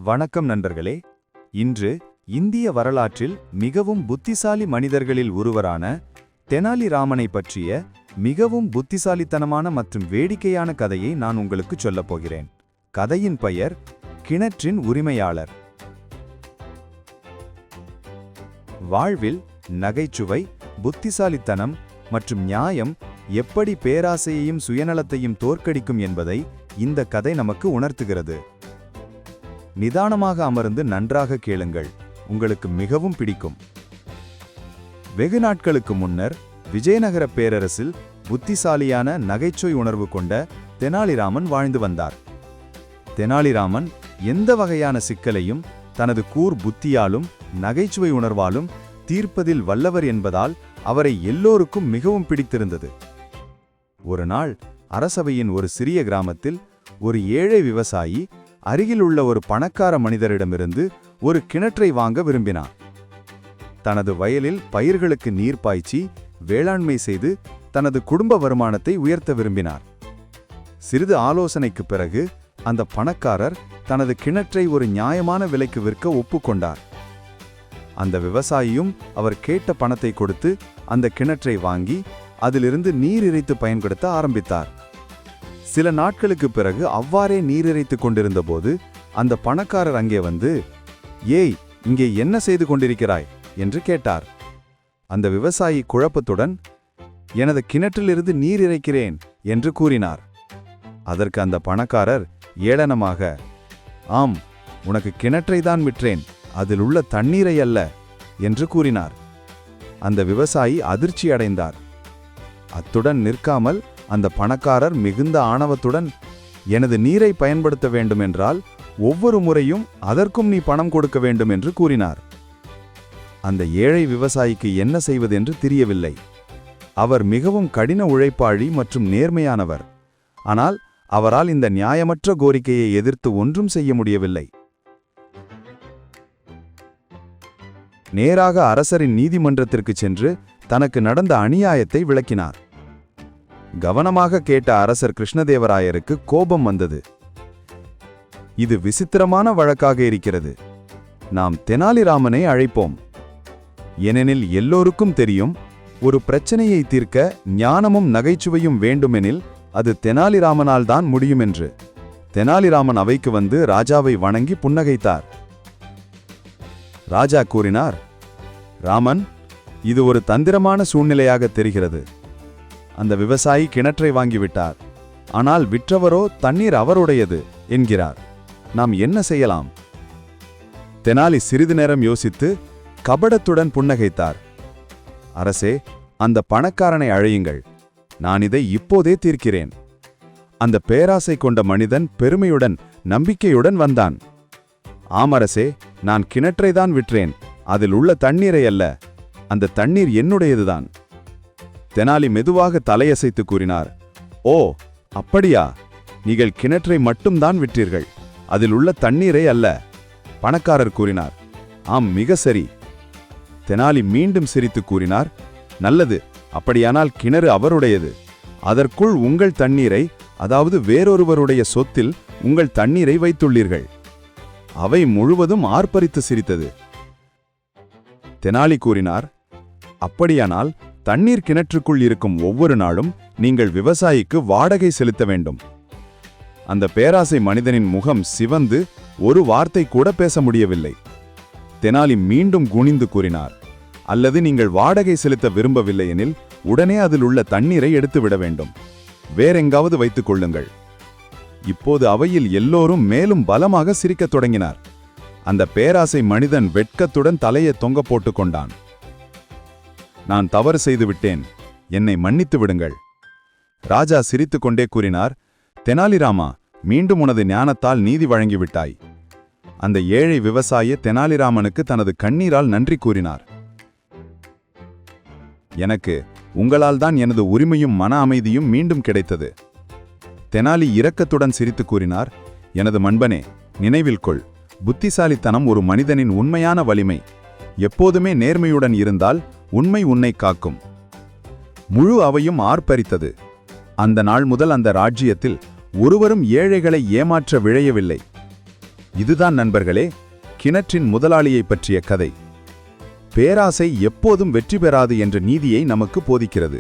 வணக்கம் நண்பர்களே. இன்று இந்திய வரலாற்றில் மிகவும் புத்திசாலி மனிதர்களில் ஒருவரான தெனாலி ராமனை பற்றிய மிகவும் புத்திசாலித்தனமான மற்றும் வேடிக்கையான கதையை நான் உங்களுக்கு சொல்லப் போகிறேன். கதையின் பெயர் கிணற்றின் உரிமையாளர். வாழ்வில் நகைச்சுவை, புத்திசாலித்தனம் மற்றும் நியாயம் எப்படி பேராசையையும் சுயநலத்தையும் தோற்கடிக்கும் என்பதை இந்த கதை நமக்கு உணர்த்துகிறது. நிதானமாக அமர்ந்து நன்றாக கேளுங்கள், உங்களுக்கு மிகவும் பிடிக்கும். வெகு நாட்களுக்கு முன்னர் விஜயநகர பேரரசில் புத்திசாலியான நகைச்சுவை உணர்வு கொண்ட தெனாலிராமன் வாழ்ந்து வந்தார். தெனாலிராமன் எந்த வகையான சிக்கலையும் தனது கூர் புத்தியாலும் நகைச்சுவை உணர்வாலும் தீர்ப்பதில் வல்லவர் என்பதால் அவரை எல்லோருக்கும் மிகவும் பிடித்திருந்தது. ஒரு நாள் அரசவையின் ஒரு சிறிய கிராமத்தில் ஒரு ஏழை விவசாயி அருகில் உள்ள ஒரு பணக்கார மனிதரிடமிருந்து ஒரு கிணற்றை வாங்க விரும்பினார். தனது வயலில் பயிர்களுக்கு நீர் பாய்ச்சி வேளாண்மை செய்து தனது குடும்ப வருமானத்தை உயர்த்த விரும்பினார். சிறிது ஆலோசனைக்கு பிறகு அந்த பணக்காரர் தனது கிணற்றை ஒரு நியாயமான விலைக்கு விற்க ஒப்புக்கொண்டார். அந்த விவசாயியும் அவர் கேட்ட பணத்தை கொடுத்து அந்த கிணற்றை வாங்கி அதிலிருந்து நீர் இறைத்து பயன்படுத்த ஆரம்பித்தார். சில நாட்களுக்கு பிறகு அவ்வாறே நீர் இறைத்துக் கொண்டிருந்த போது அந்த பணக்காரர் அங்கே வந்து, "ஏய், இங்கே என்ன செய்து கொண்டிருக்கிறாய்?" என்று கேட்டார். அந்த விவசாயி குழப்பத்துடன், "எனது கிணற்றிலிருந்து நீர் இறைக்கிறேன்" என்று கூறினார். அதற்கு அந்த பணக்காரர் ஏளனமாக, "ஆம், உனக்கு கிணற்றை தான் விற்றேன், அதில் உள்ள தண்ணீரை அல்ல" என்று கூறினார். அந்த விவசாயி அதிர்ச்சி அடைந்தார். அத்துடன் நிற்காமல் அந்த பணக்காரர் மிகுந்த ஆணவத்துடன், "எனது நீரை பயன்படுத்த வேண்டுமென்றால் ஒவ்வொரு முறையும் அதற்கும் நீ பணம் கொடுக்க வேண்டும்" என்று கூறினார். அந்த ஏழை விவசாயிக்கு என்ன செய்வதென்று தெரியவில்லை. அவர் மிகவும் கடின உழைப்பாளி மற்றும் நேர்மையானவர். ஆனால் அவரால் இந்த நியாயமற்ற கோரிக்கையை எதிர்த்து ஒன்றும் செய்ய முடியவில்லை. நேராக அரசரின் நீதிமன்றத்திற்கு சென்று தனக்கு நடந்த அநியாயத்தை விளக்கினார். கவனமாக கேட்ட அரசர் கிருஷ்ணதேவராயருக்கு கோபம் வந்தது. "இது விசித்திரமான வழக்காக இருக்கிறது. நாம் தெனாலிராமனை அழைப்போம். ஏனெனில் எல்லோருக்கும் தெரியும், ஒரு பிரச்சனையை தீர்க்க ஞானமும் நகைச்சுவையும் வேண்டுமெனில் அது தெனாலிராமனால் தான் முடியும் என்று." தெனாலிராமன் அவைக்கு வந்து ராஜாவை வணங்கி புன்னகைத்தார். ராஜா கூறினார், "ராமன், இது ஒரு தந்திரமான சூழ்நிலையாக தெரிகிறது. அந்த விவசாயி கிணற்றை வாங்கிவிட்டார். ஆனால் விற்றவரோ தண்ணீர் அவருடையது என்கிறார். நாம் என்ன செய்யலாம்?" தெனாலி சிறிது நேரம் யோசித்து கபடத்துடன் புன்னகைத்தார். "அரசே, அந்த பணக்காரனை அழையுங்கள். நான் இதை இப்போதே தீர்க்கிறேன்." அந்த பேராசை கொண்ட மனிதன் பெருமையுடன் நம்பிக்கையுடன் வந்தான். "ஆம் அரசே, நான் கிணற்றை தான் விற்றேன், அதில் உள்ள தண்ணீரை அல்ல. அந்த தண்ணீர் என்னுடையதுதான்." தெனாலி மெதுவாக தலையசைத்து கூறினார், "ஓ, அப்படியா? நீங்கள் கிணற்றை மட்டும்தான் விற்றீர்கள், அதில் உள்ள தண்ணீரை அல்ல." பணக்காரர் கூறினார், "ஆம், மிக சரி." தெனாலி மீண்டும் சிரித்து கூறினார், "நல்லது, அப்படியானால் கிணறு அவருடையது. அதற்குள் உங்கள் தண்ணீரை, அதாவது வேறொருவருடைய சொத்தில் உங்கள் தண்ணீரை வைத்துள்ளீர்கள்." அவை முழுவதும் ஆர்ப்பரித்து சிரித்தது. தெனாலி கூறினார், "அப்படியானால் தண்ணீர் கிணற்றுக்குள் இருக்கும் ஒவ்வொரு நாளும் நீங்கள் விவசாயிக்கு வாடகை செலுத்த வேண்டும்." அந்த பேராசை மனிதனின் முகம் சிவந்து ஒரு வார்த்தை கூட பேச முடியவில்லை. தெனாலி மீண்டும் குனிந்து கூறினார், "அல்லது நீங்கள் வாடகை செலுத்த விரும்பவில்லை எனில் உடனே அதில் உள்ள தண்ணீரை எடுத்துவிட வேண்டும். வேறெங்காவது வைத்துக் கொள்ளுங்கள்." இப்போது அவையில் எல்லோரும் மேலும் பலமாக சிரிக்கத் தொடங்கினார். அந்த பேராசை மனிதன் வெட்கத்துடன் தலையை தொங்க போட்டு கொண்டான். "நான் தவறு செய்துவிட்டேன், என்னை மன்னித்து விடுங்கள்." ராஜா சிரித்துக்கொண்டே கூறினார், "தெனாலிராமா, மீண்டும் உனது ஞானத்தால் நீதி வழங்கிவிட்டாய்." அந்த ஏழை விவசாயி தெனாலிராமனுக்கு தனது கண்ணீரால் நன்றி கூறினார். "எனக்கு உங்களால் தான் எனது உரிமையும் மன அமைதியும் மீண்டும் கிடைத்தது." தெனாலி இரக்கத்துடன் சிரித்து கூறினார், "எனது மண்பனே, நினைவில் கொள், புத்திசாலித்தனம் ஒரு மனிதனின் உண்மையான வலிமை. எப்போதுமே நேர்மையுடன் இருந்தால் உண்மை உன்னை காக்கும்." முழு அவையும் ஆர்ப்பரித்தது. அந்த நாள் முதல் அந்த ராஜ்யத்தில் ஒருவரும் ஏழைகளை ஏமாற்ற விழையவில்லை. இதுதான் நண்பர்களே கிணற்றின் முதலாளியைப் பற்றிய கதை. பேராசை எப்போதும் வெற்றி பெறாது என்ற நீதியை நமக்கு போதிக்கிறது.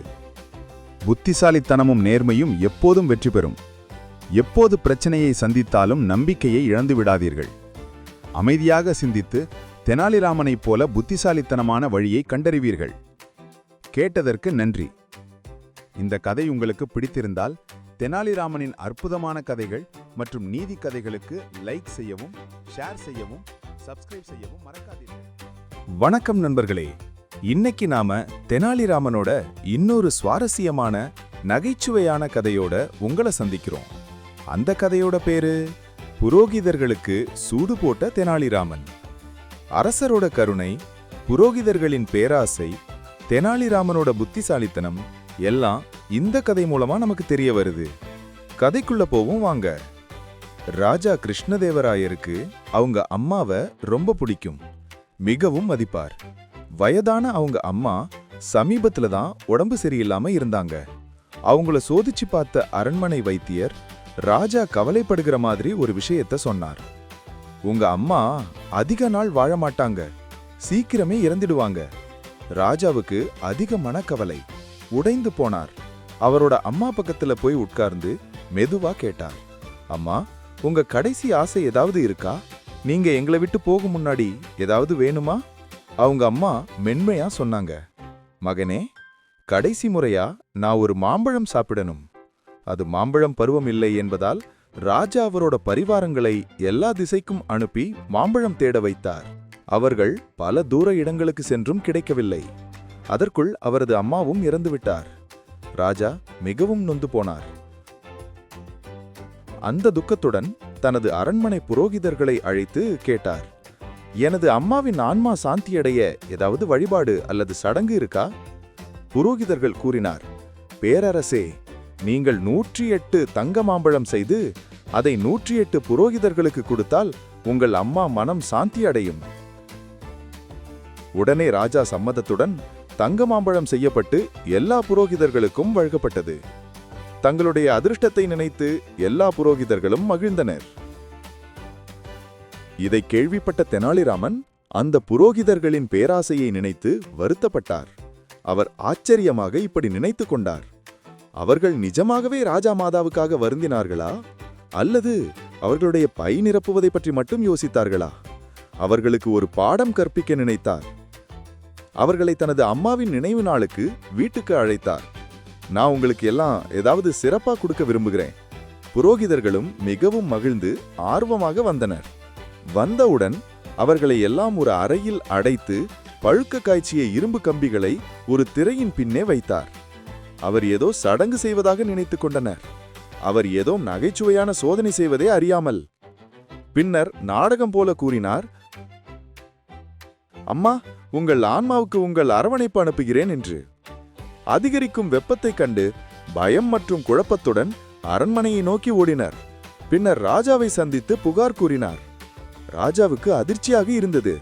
புத்திசாலித்தனமும் நேர்மையும் எப்போதும் வெற்றி பெறும். எப்போது பிரச்சனையை சந்தித்தாலும் நம்பிக்கையை இழந்து விடாதீர்கள். அமைதியாக சிந்தித்து தெனாலிராமனைப் போல புத்திசாலித்தனமான வழியை கண்டறிவீர்கள். கேட்டதற்கு நன்றி. இந்த கதை உங்களுக்கு பிடித்திருந்தால் தெனாலிராமனின் அற்புதமான கதைகள் மற்றும் நீதி கதைகளுக்கு லைக் செய்யவும், ஷேர் செய்யவும், சப்ஸ்கிரைப் செய்யவும் மறக்காதீர்கள். வணக்கம் நண்பர்களே, இன்னைக்கு நாம தெனாலிராமனோட இன்னொரு சுவாரஸ்யமான நகைச்சுவையான கதையோட உங்களை சந்திக்கிறோம். அந்த கதையோட பேரு புரோகிதர்களுக்கு சூடு போட்ட தெனாலிராமன். அரசரோட கருணை, புரோகிதர்களின் பேராசை, தெனாலிராமனோட புத்திசாலித்தனம் எல்லாம் இந்த கதை மூலமா நமக்கு தெரிய வருது. கதைக்குள்ள போவும் வாங்க. ராஜா கிருஷ்ணதேவராயருக்கு அவங்க அம்மாவை ரொம்ப பிடிக்கும், மிகவும் மதிப்பார். வயதான அவங்க அம்மா சமீபத்துல தான் உடம்பு சரியில்லாம இருந்தாங்க. அவங்கள சோதிச்சு பார்த்த அரண்மனை வைத்தியர் ராஜா கவலைப்படுகிற மாதிரி ஒரு விஷயத்த சொன்னார். உங்க அம்மா அதிக நாள் வாழ மாட்டாங்க, சீக்கிரமே இறந்துடுவாங்க. ராஜாவுக்கு அதிக மனக்கவலை. உடைந்து போனார். அவரோட அம்மா பக்கத்துல போய் உட்கார்ந்து மெதுவா கேட்டார், அம்மா, உங்க கடைசி ஆசை ஏதாவது இருக்கா? நீங்க எங்களை விட்டு போகும் முன்னாடி ஏதாவது வேணுமா? அவங்க அம்மா மென்மையா சொன்னாங்க, மகனே, கடைசி முறையா நான் ஒரு மாம்பழம் சாப்பிடணும். அது மாம்பழம் பருவம் இல்லை என்பதால் ராஜா அவரோட பரிவாரங்களை எல்லா திசைக்கும் அனுப்பி மாம்பழம் தேட வைத்தார். அவர்கள் பல தூர இடங்களுக்கு சென்றும் கிடைக்கவில்லை. அதற்குள் அவரது அம்மாவும் இறந்துவிட்டார். ராஜா மிகவும் நொந்து போனார். அந்த துக்கத்துடன் தனது அரண்மனை புரோகிதர்களை அழைத்து கேட்டார், எனது அம்மாவின் ஆன்மா சாந்தியடைய ஏதாவது வழிபாடு அல்லது சடங்கு இருக்கா? புரோகிதர்கள் கூறினார், பேரரசே, நீங்கள் 108 தங்க மாம்பழம் செய்து அதை 108 புரோகிதர்களுக்கு கொடுத்தால் உங்கள் அம்மா மனம் சாந்தி அடையும். உடனே ராஜா சம்மதத்துடன் தங்க மாம்பழம் செய்யப்பட்டு எல்லா புரோகிதர்களுக்கும் வழங்கப்பட்டது. தங்களுடைய அதிர்ஷ்டத்தை நினைத்து எல்லா புரோகிதர்களும் மகிழ்ந்தனர். இதை கேள்விப்பட்ட தெனாலிராமன் அந்த புரோகிதர்களின் பேராசையை நினைத்து வருத்தப்பட்டார். அவர் ஆச்சரியமாக இப்படி நினைத்து கொண்டார், அவர்கள் நிஜமாகவே ராஜா மாதாவுக்காக வருந்தினார்களா அல்லது அவர்களுடைய பை நிரப்புவதை பற்றி மட்டும் யோசித்தார்களா? அவர்களுக்கு ஒரு பாடம் கற்பிக்க நினைத்தார். அவர்களை தனது அம்மாவின் நினைவு நாளுக்கு வீட்டுக்கு அழைத்தார். நான் உங்களுக்கு எல்லாம் ஏதாவது சிறப்பா கொடுக்க விரும்புகிறேன். புரோகிதர்களும் மிகவும் மகிழ்ந்து ஆர்வமாக வந்தனர். வந்தவுடன் அவர்களை எல்லாம் ஒரு அறையில் அடைத்து பழுக்க காய்ச்சிய இரும்பு கம்பிகளை ஒரு திரையின் பின்னே வைத்தார். அவர் ஏதோ சடங்கு செய்வதாக நினைத்துக் கொண்டனர். அவர் ஏதோ நகைச்சுவையான சோதனை செய்வதே அறியாமல். பின்னர் நாடகம் போல கூறினார், அம்மா, உங்கள் ஆன்மாவுக்கு உங்கள் அரவணைப்பு அனுப்புகிறேன் என்று. அதிகரிக்கும் வெப்பத்தைக் கண்டு பயம் மற்றும் குழப்பத்துடன் அரண்மனையை நோக்கி ஓடினர். பின்னர் ராஜாவை சந்தித்து புகார் கூறினார். ராஜாவுக்கு அதிர்ச்சியாக இருந்தது.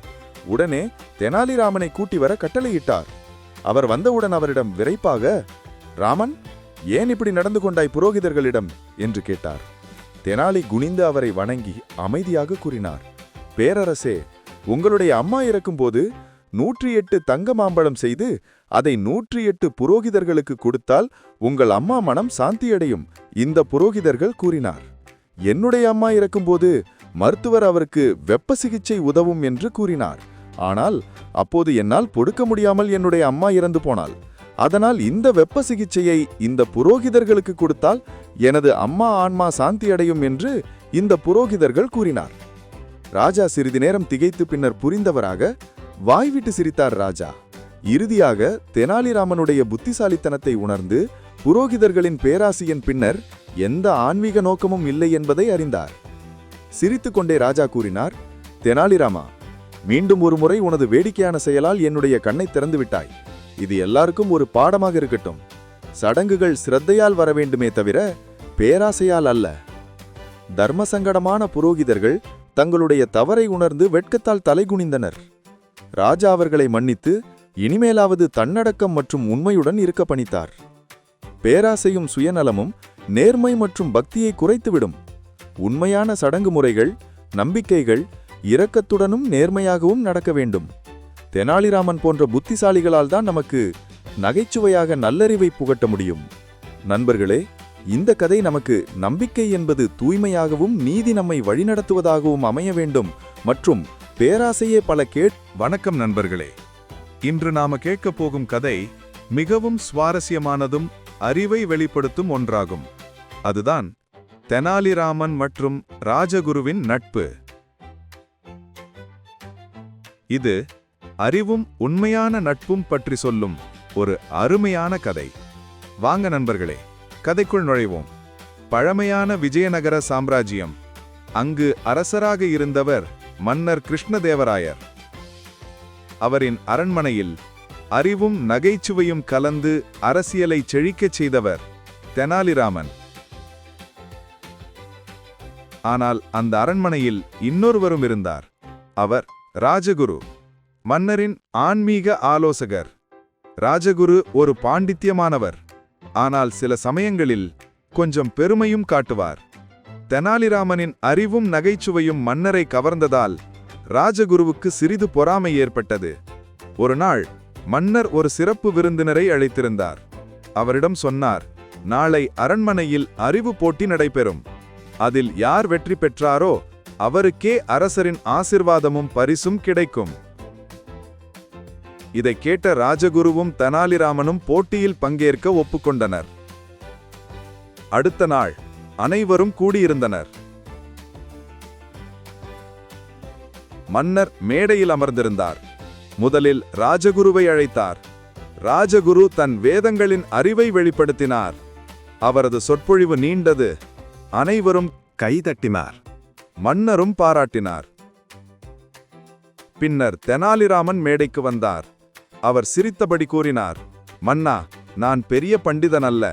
உடனே தெனாலிராமனை கூட்டி வர கட்டளையிட்டார். அவர் வந்தவுடன் அவரிடம் விரைப்பாக, ராமன், ஏன் இப்படி நடந்து கொண்டாய் புரோகிதர்களிடம் என்று கேட்டார். தெனாலி குனிந்து அவரை வணங்கி அமைதியாக கூறினார், பேரரசே, உங்களுடைய அம்மா இறக்கும்போது 108 தங்க மாம்பழம் செய்து அதை 108 புரோகிதர்களுக்கு கொடுத்தால் உங்கள் அம்மா மனம் சாந்தியடையும் இந்த புரோகிதர்கள் கூறினார். என்னுடைய அம்மா இறக்கும்போது மருத்துவர் அவருக்கு வெப்ப சிகிச்சை உதவும் என்று கூறினார். ஆனால் அப்போது என்னால் பொறுக்க முடியாமல் என்னுடைய அம்மா இறந்து போனாள். அதனால் இந்த வெப்ப சிகிச்சையை இந்த புரோகிதர்களுக்கு கொடுத்தால் எனது அம்மா ஆன்மா சாந்தியடையும் என்று இந்த புரோகிதர்கள் கூறினார். ராஜா சிறிது நேரம் திகைத்து பின்னர் புரிந்தவராக வாய்விட்டு சிரித்தார். ராஜா இறுதியாக தெனாலிராமனுடைய புத்திசாலித்தனத்தை உணர்ந்து புரோகிதர்களின் பேராசையின் பின்னர் எந்த ஆன்மீக நோக்கமும் இல்லை என்பதை அறிந்தார். சிரித்துக்கொண்டே ராஜா கூறினார், தெனாலிராமா, மீண்டும் ஒரு முறை உனது வேடிக்கையான செயலால் என்னுடைய கண்ணை திறந்து விட்டாய். இது எல்லாருக்கும் ஒரு பாடமாக இருக்கட்டும். சடங்குகள் சிரத்தையால் வர வேண்டுமே தவிர பேராசையால் அல்ல. தர்மசங்கடமான புரோகிதர்கள் தங்களுடைய தவறை உணர்ந்து வெட்கத்தால் தலைகுனிந்தனர். ராஜா அவர்களை மன்னித்து இனிமேலாவது தன்னடக்கம் மற்றும் உண்மையுடன் இருக்க பணித்தார். பேராசையும் சுயநலமும் நேர்மை மற்றும் பக்தியை குறைத்துவிடும். உண்மையான சடங்கு முறைகள் நம்பிக்கைகள் இரக்கத்துடனும் நேர்மையாகவும் நடக்க வேண்டும். தெனாலிராமன் போன்ற புத்திசாலிகளால் தான் நமக்கு நகைச்சுவையாக நல்லறிவை புகட்ட முடியும். நண்பர்களே, இந்த கதை நமக்கு நம்பிக்கை என்பது தூய்மையாகவும் நீதி நம்மை வழிநடத்துவதாகவும் அமைய வேண்டும் மற்றும் பேராசையே பல வணக்கம் நண்பர்களே, இன்று நாம கேட்கப் போகும் கதை மிகவும் சுவாரஸ்யமானதும் அறிவை வெளிப்படுத்தும் ஒன்றாகும். அதுதான் தெனாலிராமன் மற்றும் ராஜகுருவின் நட்பு. இது அறிவும் உண்மையான நட்பும் பற்றி சொல்லும் ஒரு அருமையான கதை. வாங்க நண்பர்களே, கதைக்குள் நுழைவோம். பழமையான விஜயநகர சாம்ராஜ்யம். அங்கு அரசராக இருந்தவர் மன்னர் கிருஷ்ணதேவராயர். அவரின் அரண்மனையில் அறிவும் நகைச்சுவையும் கலந்து அரசியலை செழிக்கச் செய்தவர் தெனாலிராமன். ஆனால் அந்த அரண்மனையில் இன்னொருவரும் இருந்தார். அவர் ராஜகுரு, மன்னரின் ஆன்மீக ஆலோசகர். ராஜகுரு ஒரு பாண்டித்யமானவர், ஆனால் சில சமயங்களில் கொஞ்சம் பெருமையும் காட்டுவார். தெனாலிராமனின் அறிவும் நகைச்சுவையும் மன்னரை கவர்ந்ததால் ராஜகுருவுக்கு சிறிது பொறாமை ஏற்பட்டது. ஒரு நாள் மன்னர் ஒரு சிறப்பு விருந்தினரை அழைத்திருந்தார். அவரிடம் சொன்னார், நாளை அரண்மனையில் அறிவு போட்டி நடைபெறும். அதில் யார் வெற்றி பெற்றாரோ அவருக்கே அரசரின் ஆசிர்வாதமும் பரிசும் கிடைக்கும். இதை கேட்ட ராஜகுருவும் தெனாலிராமனும் போட்டியில் பங்கேற்க ஒப்புக்கொண்டனர். அடுத்த நாள் அனைவரும் கூடியிருந்தனர். மன்னர் மேடையில் அமர்ந்திருந்தார். முதலில் ராஜகுருவை அழைத்தார். ராஜகுரு தன் வேதங்களின் அறிவை வெளிப்படுத்தினார். அவரது சொற்பொழிவு நீண்டது. அனைவரும் கைதட்டினார். மன்னரும் பாராட்டினார். பின்னர் தெனாலிராமன் மேடைக்கு வந்தார். அவர் சிரித்தபடி கூறினார், மன்னா, நான் பெரிய பண்டிதன் அல்ல.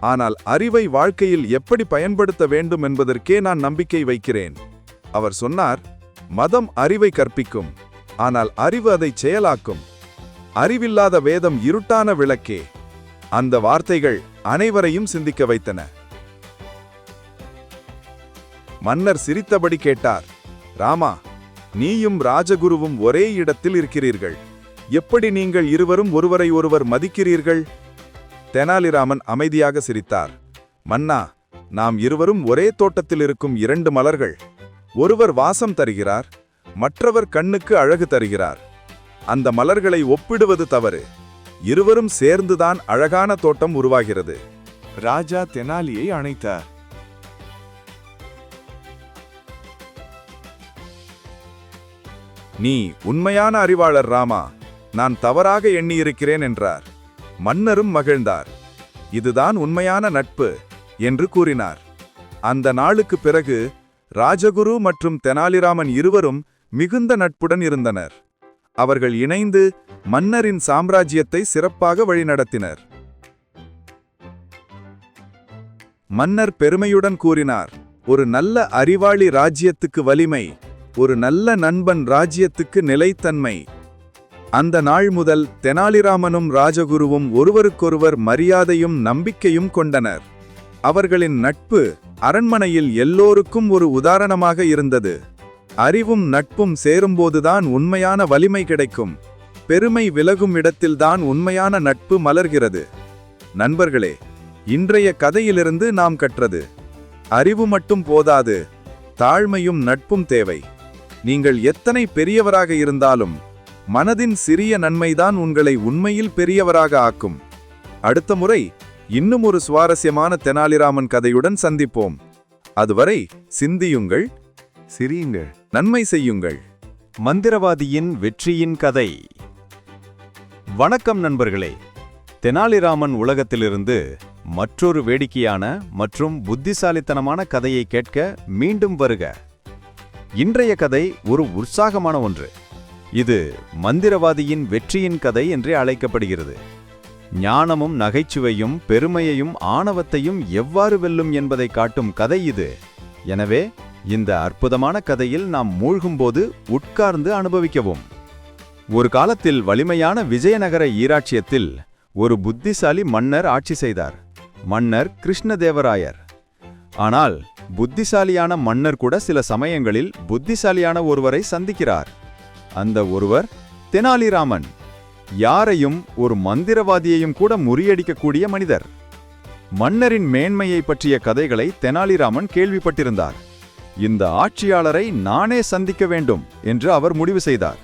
ஆனால் அறிவை வாழ்க்கையில் எப்படி பயன்படுத்த வேண்டும் என்பதற்கே நான் நம்பிக்கை வைக்கிறேன். அவர் சொன்னார், மதம் அறிவை கற்பிக்கும், ஆனால் அறிவு அதை செயலாக்கும். அறிவில்லாத வேதம் இருட்டான விளக்கே. அந்த வார்த்தைகள் அனைவரையும் சிந்திக்க வைத்தன. மன்னர் சிரித்தபடி கேட்டார், ராமா, நீயும் ராஜகுருவும் ஒரே இடத்தில் இருக்கிறீர்கள். எப்படி நீங்கள் இருவரும் ஒருவரை ஒருவர் மதிக்கிறீர்கள்? தெனாலிராமன் அமைதியாக சிரித்தார். மன்னா, நாம் இருவரும் ஒரே தோட்டத்தில் இருக்கும் இரண்டு மலர்கள். ஒருவர் வாசம் தருகிறார், மற்றவர் கண்ணுக்கு அழகு தருகிறார். அந்த மலர்களை ஒப்பிடுவது தவறு. இருவரும் சேர்ந்துதான் அழகான தோட்டம் உருவாகிறது. ராஜா தெனாலியை அணைத்தார். நீ உண்மையான அறிவாளர் ராமா, நான் தவறாக எண்ணியிருக்கிறேன் என்றார். மன்னரும் மகிழ்ந்தார். இதுதான் உண்மையான நட்பு என்று கூறினார். அந்த நாளுக்கு பிறகு ராஜகுரு மற்றும் தெனாலிராமன் இருவரும் மிகுந்த நட்புடன் இருந்தனர். அவர்கள் இணைந்து மன்னரின் சாம்ராஜ்யத்தை சிறப்பாக வழிநடத்தினர். மன்னர் பெருமையுடன் கூறினார், ஒரு நல்ல அறிவாளி ராஜ்யத்துக்கு வலிமை, ஒரு நல்ல நண்பன் ராஜ்யத்துக்கு நிலைத்தன்மை. அந்த நாள் முதல் தெனாலிராமனும் ராஜகுருவும் ஒருவருக்கொருவர் மரியாதையும் நம்பிக்கையும் கொண்டனர். அவர்களின் நட்பு அரண்மனையில் எல்லோருக்கும் ஒரு உதாரணமாக இருந்தது. அறிவும் நட்பும் சேரும்போதுதான் உண்மையான வலிமை கிடைக்கும். பெருமை விலகும் இடத்தில்தான் உண்மையான நட்பு மலர்கிறது. நண்பர்களே, இன்றைய கதையிலிருந்து நாம் கற்றது, அறிவு மட்டும் போதாது, தாழ்மையும் நட்பும் தேவை. நீங்கள் எத்தனை பெரியவராக இருந்தாலும் மனதின் சிறிய நன்மைதான் உங்களை உண்மையில் பெரியவராக ஆக்கும். அடுத்த முறை இன்னும் ஒரு சுவாரஸ்யமான தெனாலிராமன் கதையுடன் சந்திப்போம். அதுவரை சிந்தியுங்கள், சிரியுங்கள், நன்மை செய்யுங்கள். மந்திரவாதியின் வெற்றியின் கதை. வணக்கம் நண்பர்களே, தெனாலிராமன் உலகத்திலிருந்து மற்றொரு வேடிக்கையான மற்றும் புத்திசாலித்தனமான கதையை கேட்க மீண்டும் வருக. இன்றைய கதை ஒரு உற்சாகமான ஒன்று. இது மந்திரவாதியின் வெற்றியின் கதை என்றே அழைக்கப்படுகிறது. ஞானமும் நகைச்சுவையும் பெருமையையும் ஆணவத்தையும் எவ்வாறு வெல்லும் என்பதை காட்டும் கதை இது. எனவே இந்த அற்புதமான கதையில் நாம் மூழ்கும்போது உட்கார்ந்து அனுபவிக்கவும். ஒரு காலத்தில் வலிமையான விஜயநகர ஈராட்சியத்தில் ஒரு புத்திசாலி மன்னர் ஆட்சி செய்தார். மன்னர் கிருஷ்ணதேவராயர். ஆனால் புத்திசாலியான மன்னர் கூட சில சமயங்களில் புத்திசாலியான ஒருவரை சந்திக்கிறார். அந்த ஒருவர் தெனாலிராமன். யாரையும், ஒரு மந்திரவாதியையும் கூட முறியடிக்கக்கூடிய மனிதர். மன்னரின் மேன்மையை பற்றிய கதைகளை தெனாலிராமன் கேள்விப்பட்டிருந்தார். இந்த ஆட்சியாளரை நானே சந்திக்க வேண்டும் என்று அவர் முடிவு செய்தார்.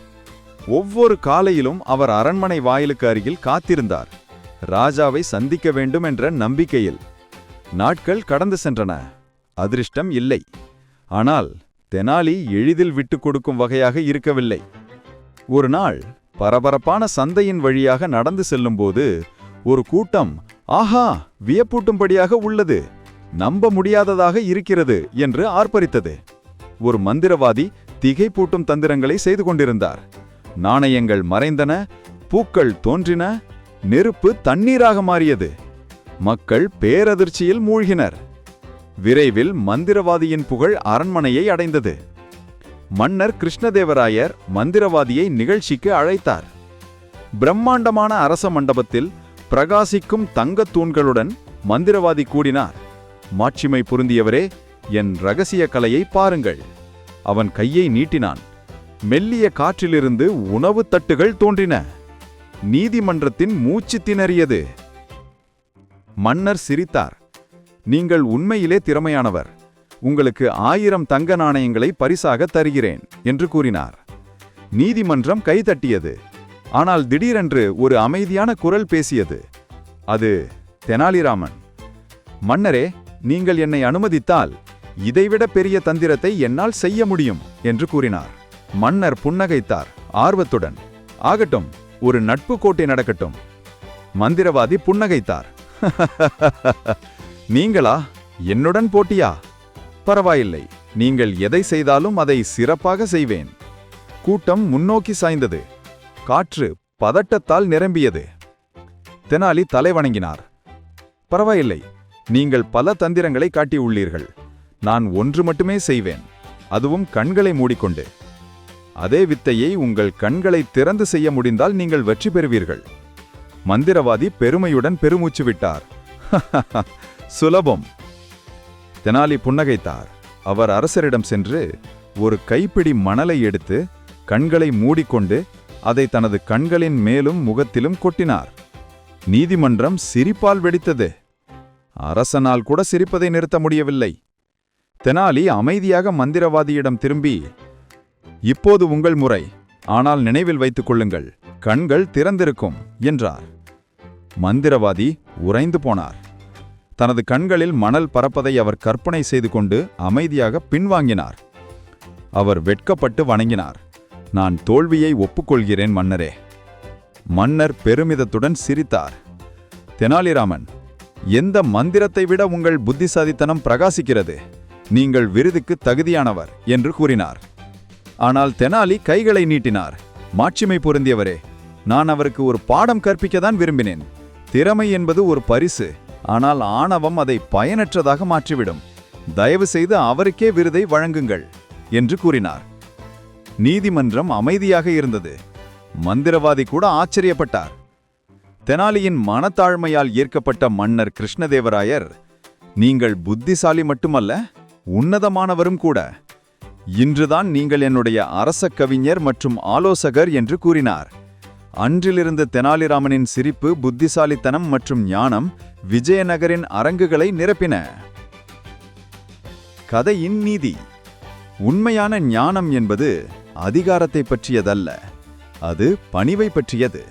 ஒவ்வொரு காலையிலும் அவர் அரண்மனை வாயிலுக்கு அருகில் காத்திருந்தார், ராஜாவை சந்திக்க வேண்டும் என்ற நம்பிக்கையில். நாட்கள் கடந்து சென்றன. அதிர்ஷ்டம் இல்லை. ஆனால் தெனாலி எளிதில் விட்டுக் கொடுக்கும் வகையாக இருக்கவில்லை. ஒரு நாள் பரபரப்பான சந்தையின் வழியாக நடந்து செல்லும்போது ஒரு கூட்டம், ஆஹா, வியப்பூட்டும்படியாக உள்ளது, நம்ப முடியாததாக இருக்கிறது என்று ஆர்ப்பரித்தது. ஒரு மந்திரவாதி திகைப்பூட்டும் தந்திரங்களை செய்து கொண்டிருந்தார். நாணயங்கள் மறைந்தன, பூக்கள் தோன்றின, நெருப்பு தண்ணீராக மாறியது. மக்கள் பேரதிர்ச்சியில் மூழ்கினர். விரைவில் மந்திரவாதியின் புகழ் அரண்மனையை அடைந்தது. மன்னர் கிருஷ்ணதேவராயர் மந்திரவாதியை நிகழ்ச்சிக்கு அழைத்தார். பிரம்மாண்டமான அரச மண்டபத்தில் பிரகாசிக்கும் தங்கத் தூண்களுடன் மந்திரவாதி கூடினார். மாட்சிமை பொருந்தியவரே, என் ரகசிய கலையை பாருங்கள். அவன் கையை நீட்டினான். மெல்லிய காற்றிலிருந்து உணவுத் தட்டுகள் தோன்றின. நீதிமன்றத்தின் மூச்சு திணறியது. மன்னர் சிரித்தார். நீங்கள் உண்மையிலே திறமையானவர். உங்களுக்கு 1000 தங்க நாணயங்களை பரிசாக தருகிறேன் என்று கூறினார். நீதிமன்றம் கைதட்டியது. ஆனால் திடீரென்று ஒரு அமைதியான குரல் பேசியது. அது தெனாலிராமன். மன்னரே, நீங்கள் என்னை அனுமதித்தால் இதைவிட பெரிய தந்திரத்தை என்னால் செய்ய முடியும் என்று கூறினார். மன்னர் புன்னகைத்தார் ஆர்வத்துடன். ஆகட்டும், ஒரு நட்பு கோட்டை நடக்கட்டும். மந்திரவாதி புன்னகைத்தார். நீங்களா? என்னுடன் போட்டியா? பரவாயில்லை, நீங்கள் எதை செய்தாலும் அதை சிறப்பாக செய்வேன். கூட்டம் முன்னோக்கி சாய்ந்தது. காற்று பதட்டத்தால் நிரம்பியது. தெனாலி தலை வணங்கினார். பரவாயில்லை, நீங்கள் பல தந்திரங்களை காட்டியுள்ளீர்கள். நான் ஒன்று மட்டுமே செய்வேன், அதுவும் கண்களை மூடிக்கொண்டு. அதே வித்தையை உங்கள் கண்களை திறந்து செய்ய முடிந்தால் நீங்கள் வெற்றி பெறுவீர்கள். மந்திரவாதி பெருமையுடன் பெருமூச்சு விட்டார். சுலபம். தெனாலி புன்னகைத்தார். அவர் அரசரிடம் சென்று ஒரு கைப்பிடி மணலை எடுத்து கண்களை மூடிக்கொண்டு அதை தனது கண்களின் மேலும் முகத்திலும் கொட்டினார். நீதிமன்றம் சிரிப்பால் வெடித்தது. அரசனால் கூட சிரிப்பதை நிறுத்த முடியவில்லை. தெனாலி அமைதியாக மந்திரவாதியிடம் திரும்பி, இப்போது உங்கள் முறை, ஆனால் நினைவில் வைத்துக் கொள்ளுங்கள், கண்கள் திறந்திருக்கும் என்றார். மந்திரவாதி உறைந்து போனார். தனது கண்களில் மணல் பறப்பதை அவர் கற்பனை செய்து கொண்டு அமைதியாக பின்வாங்கினார். அவர் வெட்கப்பட்டு வணங்கினார். நான் தோல்வியை ஒப்புக்கொள்கிறேன் மன்னரே. மன்னர் பெருமிதத்துடன் சிரித்தார். தெனாலிராமன், எந்த மந்திரத்தை விட உங்கள் புத்திசாலித்தனம் பிரகாசிக்கிறது. நீங்கள் விருதுக்கு தகுதியானவர் என்று கூறினார். ஆனால் தெனாலி கைகளை நீட்டினார். மாட்சிமை பொருந்தியவரே, நான் அவருக்கு ஒரு பாடம் கற்பிக்கத்தான் விரும்பினேன். திறமை என்பது ஒரு பரிசு, ஆனால் ஆணவம் அதை பயனற்றதாக மாற்றிவிடும். தயவு செய்து அவருக்கே விருதை வழங்குங்கள் என்று கூறினார். நீதிமன்றம் அமைதியாக இருந்தது. மந்திரவாதி கூட ஆச்சரியப்பட்டார். தெனாலியின் மனத்தாழ்மையால் ஈர்க்கப்பட்ட மன்னர் கிருஷ்ணதேவராயர், நீங்கள் புத்திசாலி மட்டுமல்ல, உன்னதமானவரும் கூட. இன்றுதான் நீங்கள் என்னுடைய அரச கவிஞர் மற்றும் ஆலோசகர் என்று கூறினார். அன்றிலிருந்து தெனாலிராமனின் சிரிப்பு, புத்திசாலித்தனம் மற்றும் ஞானம் விஜயநகரின் அரங்குகளை நிரப்பின. கதையின் நீதி. உண்மையான ஞானம் என்பது அதிகாரத்தை பற்றியதல்ல, அது பணிவை பற்றியது.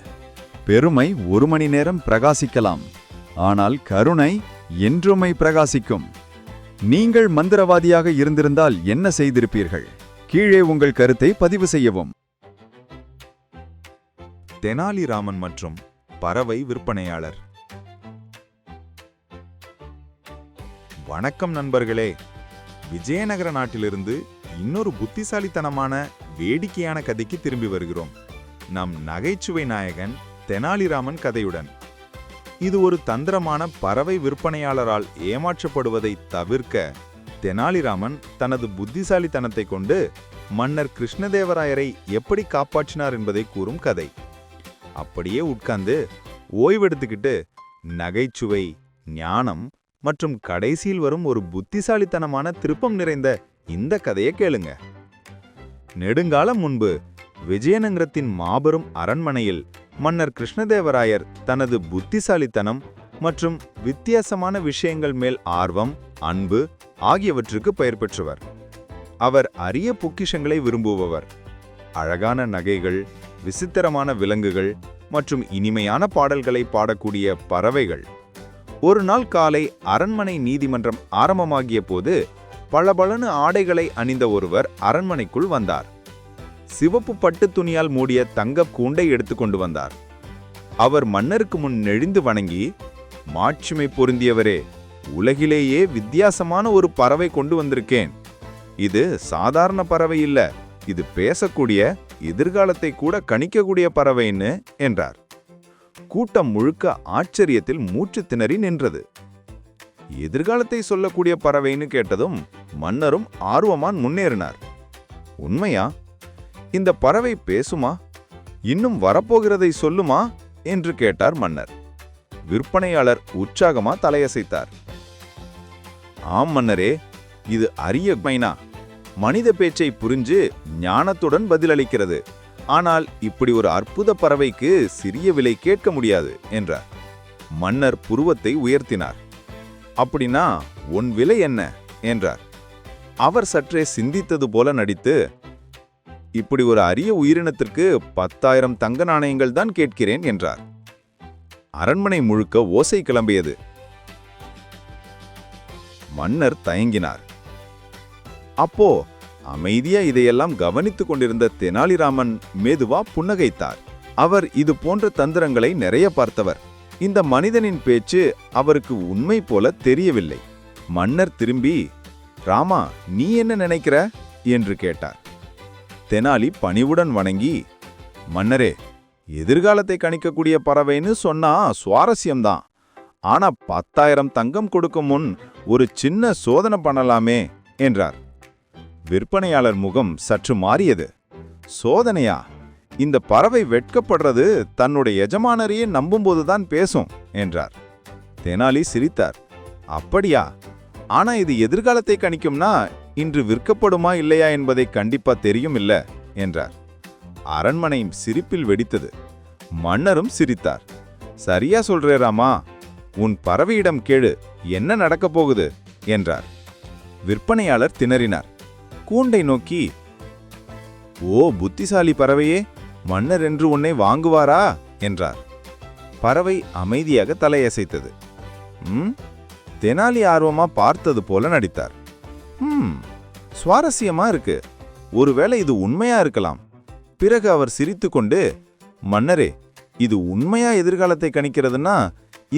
பெருமை 1 மணி நேரம் பிரகாசிக்கலாம், ஆனால் கருணை என்றுமை பிரகாசிக்கும். நீங்கள் மந்திரவாதியாக இருந்திருந்தால் என்ன செய்திருப்பீர்கள்? கீழே உங்கள் கருத்தை பதிவு செய்யவும். தெனாலிராமன் மற்றும் பறவை விற்பனையாளர். வணக்கம் நண்பர்களே. விஜயநகர நாட்டிலிருந்து இன்னொரு புத்திசாலித்தனமான வேடிக்கையான கதைக்கு திரும்பி வருகிறோம். நம் நகைச்சுவை நாயகன் தெனாலிராமன் கதையுடன். இது ஒரு தந்திரமான பறவை விற்பனையாளரால் ஏமாற்றப்படுவதை தவிர்க்க தெனாலிராமன் தனது புத்திசாலித்தனத்தை கொண்டு மன்னர் கிருஷ்ணதேவராயரை எப்படி காப்பாற்றினார் என்பதை கூறும் கதை. அப்படியே உட்கார்ந்து ஓய்வெடுத்துக்கிட்டு நகைச்சுவை, ஞானம் மற்றும் கடைசியில் வரும் ஒரு புத்திசாலித்தனமான திருப்பம் நிறைந்த இந்த கதையை கேளுங்க. நெடுங்காலம் முன்பு விஜயநகரத்தின் மாபெரும் அரண்மனையில் மன்னர் கிருஷ்ணதேவராயர் தனது புத்திசாலித்தனம் மற்றும் வித்தியாசமான விஷயங்கள் மேல் ஆர்வம், அன்பு ஆகியவற்றுக்கு பெயர் பெற்றவர். அவர் அரிய பொக்கிஷங்களை விரும்புபவர். அழகான நகைகள், விசித்திரமான விலங்குகள் மற்றும் இனிமையான பாடல்களை பாடக்கூடிய பறவைகள். ஒரு நாள் காலை அரண்மனை நீதிமன்றம் ஆரம்பமாகிய போது பளபளன்னு ஆடைகளை அணிந்த ஒருவர் அரண்மனைக்குள் வந்தார். சிவப்பு பட்டு துணியால் மூடிய தங்க கூண்டை எடுத்துக்கொண்டு வந்தார். அவர் மன்னருக்கு முன் நெழிந்து வணங்கி, மாட்சிமை பொருந்தியவரே, உலகிலேயே வித்தியாசமான ஒரு பறவை கொண்டு வந்திருக்கேன். இது சாதாரண பறவை இல்ல, இது பேசக்கூடிய, எதிர்காலத்தை கூட கணிக்கக்கூடிய பறவைன்னு என்றார். கூட்டம் முழுக்க ஆச்சரியத்தில் மூச்சு திணறி நின்றது. எதிர்காலத்தை சொல்லக்கூடிய பறவைன்னு கேட்டதும் மன்னரும் ஆர்வமான் முன்னேறினார். உண்மையா? இந்த பறவை பேசுமா? இன்னும் வரப்போகிறதை சொல்லுமா என்று கேட்டார் மன்னர். விற்பனையாளர் உற்சாகமா தலையசைத்தார். ஆம் மன்னரே, இது அரிய மைனா. மனித பேச்சை புரிஞ்சு ஞானத்துடன் பதிலளிக்கிறது. ஆனால் இப்படி ஒரு அற்புத பறவைக்கு சிறிய விலை கேட்க முடியாது என்றார். மன்னர் புருவத்தை உயர்த்தினார். அப்படின்னா உன் விலை என்ன என்றார். அவர் சற்றே சிந்தித்தது போல நடித்து, இப்படி ஒரு அரிய உயிரினத்திற்கு 10,000 தங்க நாணயங்கள் தான் கேட்கிறேன் என்றார். அரண்மனை முழுக்க ஓசை கிளம்பியது. மன்னர் தயங்கினார். அப்போ அமைதியா இதையெல்லாம் கவனித்துக் கொண்டிருந்த தெனாலிராமன் மெதுவா புன்னகைத்தார். அவர் இது போன்ற தந்திரங்களை நிறைய பார்த்தவர். இந்த மனிதனின் பேச்சு அவருக்கு உண்மை போல தெரியவில்லை. மன்னர் திரும்பி, ராமா, நீ என்ன நினைக்கிற என்று கேட்டார். தெனாலி பணிவுடன் வணங்கி, மன்னரே, எதிர்காலத்தை கணிக்கக்கூடிய பறவைன்னு சொன்னா சுவாரஸ்யம்தான். ஆனா 10,000 தங்கம் கொடுக்கும் முன் ஒரு சின்ன சோதனை பண்ணலாமே என்றார். விற்பனையாளர் முகம் சற்று மாறியது. சோதனையா? இந்த பறவை வெட்கப்படுறது தன்னுடைய எஜமானரையே நம்பும்போதுதான் பேசும் என்றார். தெனாலி சிரித்தார். அப்படியா? ஆனா இது எதிர்காலத்தை கணிக்கும்னா இன்று விற்கப்படுமா இல்லையா என்பதை கண்டிப்பா தெரியும் இல்ல என்றார். அரண்மனை சிரிப்பில் வெடித்தது. மன்னரும் சிரித்தார். சரியா சொல்றே ராமா, உன் பறவையிடம் கேளு, என்ன நடக்கப் போகுது என்றார். விற்பனையாளர் திணறினார். கூண்டை நோக்கி, ஓ புத்திசாலி பறவையே, மன்னர் என்று உன்னை வாங்குவாரா என்றார். பறவை அமைதியாக தலையசைத்தது. தெனாலி ஆர்வமா பார்த்தது போல நடித்தார். சுவாரஸ்யமா இருக்கு. ஒருவேளை இது உண்மையா இருக்கலாம். பிறகு அவர் சிரித்துக்கொண்டு, மன்னரே, இது உண்மையா எதிர்காலத்தை கணிக்கிறதுனா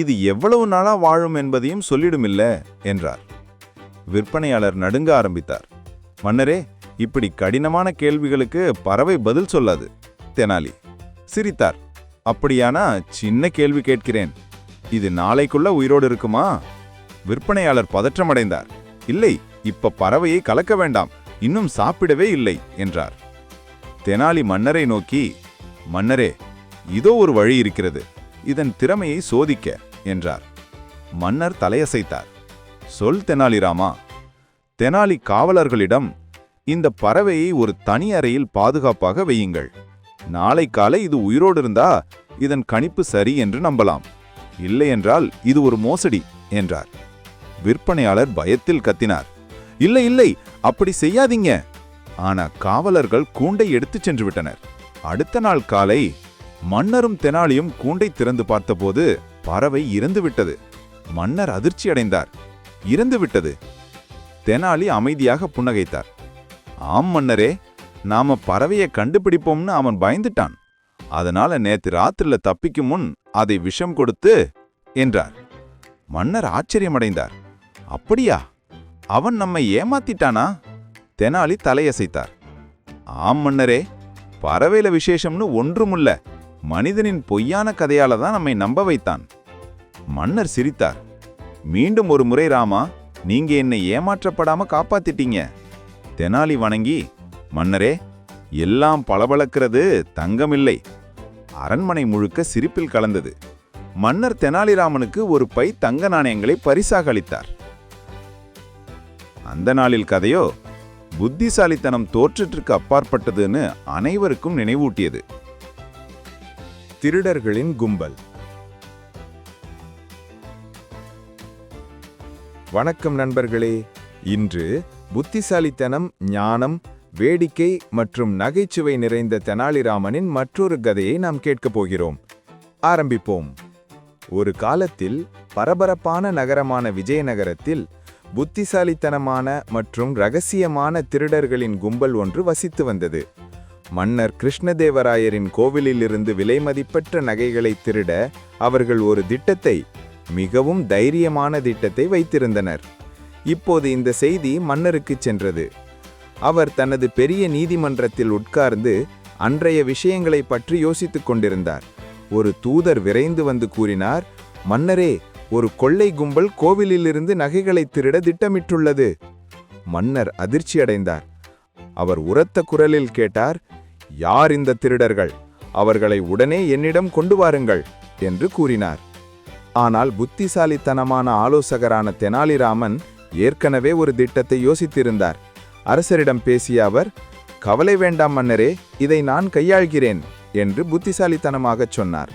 இது எவ்வளவு நாளா வாழும் என்பதையும் சொல்லிடுமில்ல என்றார். விற்பனையாளர் நடுங்க ஆரம்பித்தார். மன்னரே, இப்படி கடினமான கேள்விகளுக்கு பறவை பதில் சொல்லாது. தெனாலி சிரித்தார். அப்படியானா சின்ன கேள்வி கேட்கிறேன். இது நாளைக்குள்ள உயிரோடு இருக்குமா? விற்பனையாளர் பதற்றமடைந்தார். இல்லை, இப்ப பறவையை கலக்க வேண்டாம், இன்னும் சாப்பிடவே இல்லை என்றார். தெனாலி மன்னரை நோக்கி, மன்னரே, இதோ ஒரு வழி இருக்கிறது, இதன் திறமையை சோதிக்க என்றார். மன்னர் தலையசைத்தார். சொல் தெனாலிராமா. தெனாலி காவலர்களிடம், இந்த பறவையை ஒரு தனி அறையில் பாதுகாப்பாக வையுங்கள். நாளை காலை இது உயிரோடு இருந்தா இதன் கணிப்பு சரி என்று நம்பலாம். இல்லையென்றால் இது ஒரு மோசடி என்றார். விற்பனையாளர் பயத்தில் கத்தினார். இல்லை இல்லை, அப்படி செய்யாதீங்க. ஆனா காவலர்கள் கூண்டை எடுத்துச் சென்று விட்டனர். அடுத்த நாள் காலை மன்னரும் தெனாலியும் கூண்டை திறந்து பார்த்தபோது பறவை இறந்துவிட்டது. மன்னர் அதிர்ச்சியடைந்தார். இறந்துவிட்டது? தெனாலி அமைதியாக புன்னகைத்தார். ஆம் மன்னரே, நாம பறவையை கண்டுபிடிப்போம்னு அவன் பயந்துட்டான். அதனால நேத்து ராத்திரில தப்பிக்கும் முன் அதை விஷம் கொடுத்து என்றார். மன்னர் ஆச்சரியமடைந்தார். அப்படியா? அவன் நம்மை ஏமாத்திட்டானா? தெனாலி தலையசைத்தார். ஆம் மன்னரே, பறவையில விசேஷம்னு ஒன்றுமில்ல, மனிதனின் பொய்யான கதையால தான் நம்மை நம்ப வைத்தான். மன்னர் சிரித்தார். மீண்டும் ஒரு முறை ராமா, நீங்க என்னை ஏமாற்றப்படாம காப்பாத்திட்டீங்க. தெனாலி வணங்கி, மன்னரே, எல்லாம் பளபளக்கிறது தங்கமில்லை. அரண்மனை முழுக்க சிரிப்பில் கலந்தது. மன்னர் தெனாலிராமனுக்கு ஒரு பை தங்க நாணயங்களை பரிசாக அளித்தார். அந்த நாளில் கதையோ புத்திசாலித்தனம் தோற்றத்திற்கு அப்பாற்பட்டதுன்னு அனைவருக்கும் நினைவூட்டியது. திருடர்களின் கும்பல். வணக்கம் நண்பர்களே. இன்று புத்திசாலித்தனம், ஞானம், வேடிக்கை மற்றும் நகைச்சுவை நிறைந்த தெனாலிராமனின் மற்றொரு கதையை நாம் கேட்கப் போகிறோம். ஆரம்பிப்போம். ஒரு காலத்தில் பரபரப்பான நகரமான விஜயநகரத்தில் புத்திசாலித்தனமான மற்றும் இரகசியமான திருடர்களின் கும்பல் ஒன்று வசித்து வந்தது. மன்னர் கிருஷ்ணதேவராயரின் கோவிலிலிருந்து விலைமதிப்பற்ற நகைகளை திருட அவர்கள் ஒரு திட்டத்தை, மிகவும் தைரியமான திட்டத்தை வைத்திருந்தனர். இப்போது இந்த செய்தி மன்னருக்கு சென்றது. அவர் தனது பெரிய நீதிமன்றத்தில் உட்கார்ந்து அன்றைய விஷயங்களை பற்றி யோசித்துக் கொண்டிருந்தார். ஒரு தூதர் விரைந்து வந்து கூறினார், மன்னரே, ஒரு கொள்ளை கும்பல் கோவிலிலிருந்து நகைகளை திருட திட்டமிட்டுள்ளது. மன்னர் அதிர்ச்சியடைந்தார். அவர் உரத்த குரலில் கேட்டார், யார் இந்த திருடர்கள்? அவர்களை உடனே என்னிடம் கொண்டு வாருங்கள் என்று கூறினார். ஆனால் புத்திசாலித்தனமான ஆலோசகரான தெனாலிராமன் ஏற்கனவே ஒரு திட்டத்தை யோசித்திருந்தார். அரசரிடம் பேசிய அவர், கவலை வேண்டாம் மன்னரே, இதை நான் கையாள்கிறேன் என்று புத்திசாலித்தனமாகச் சொன்னார்.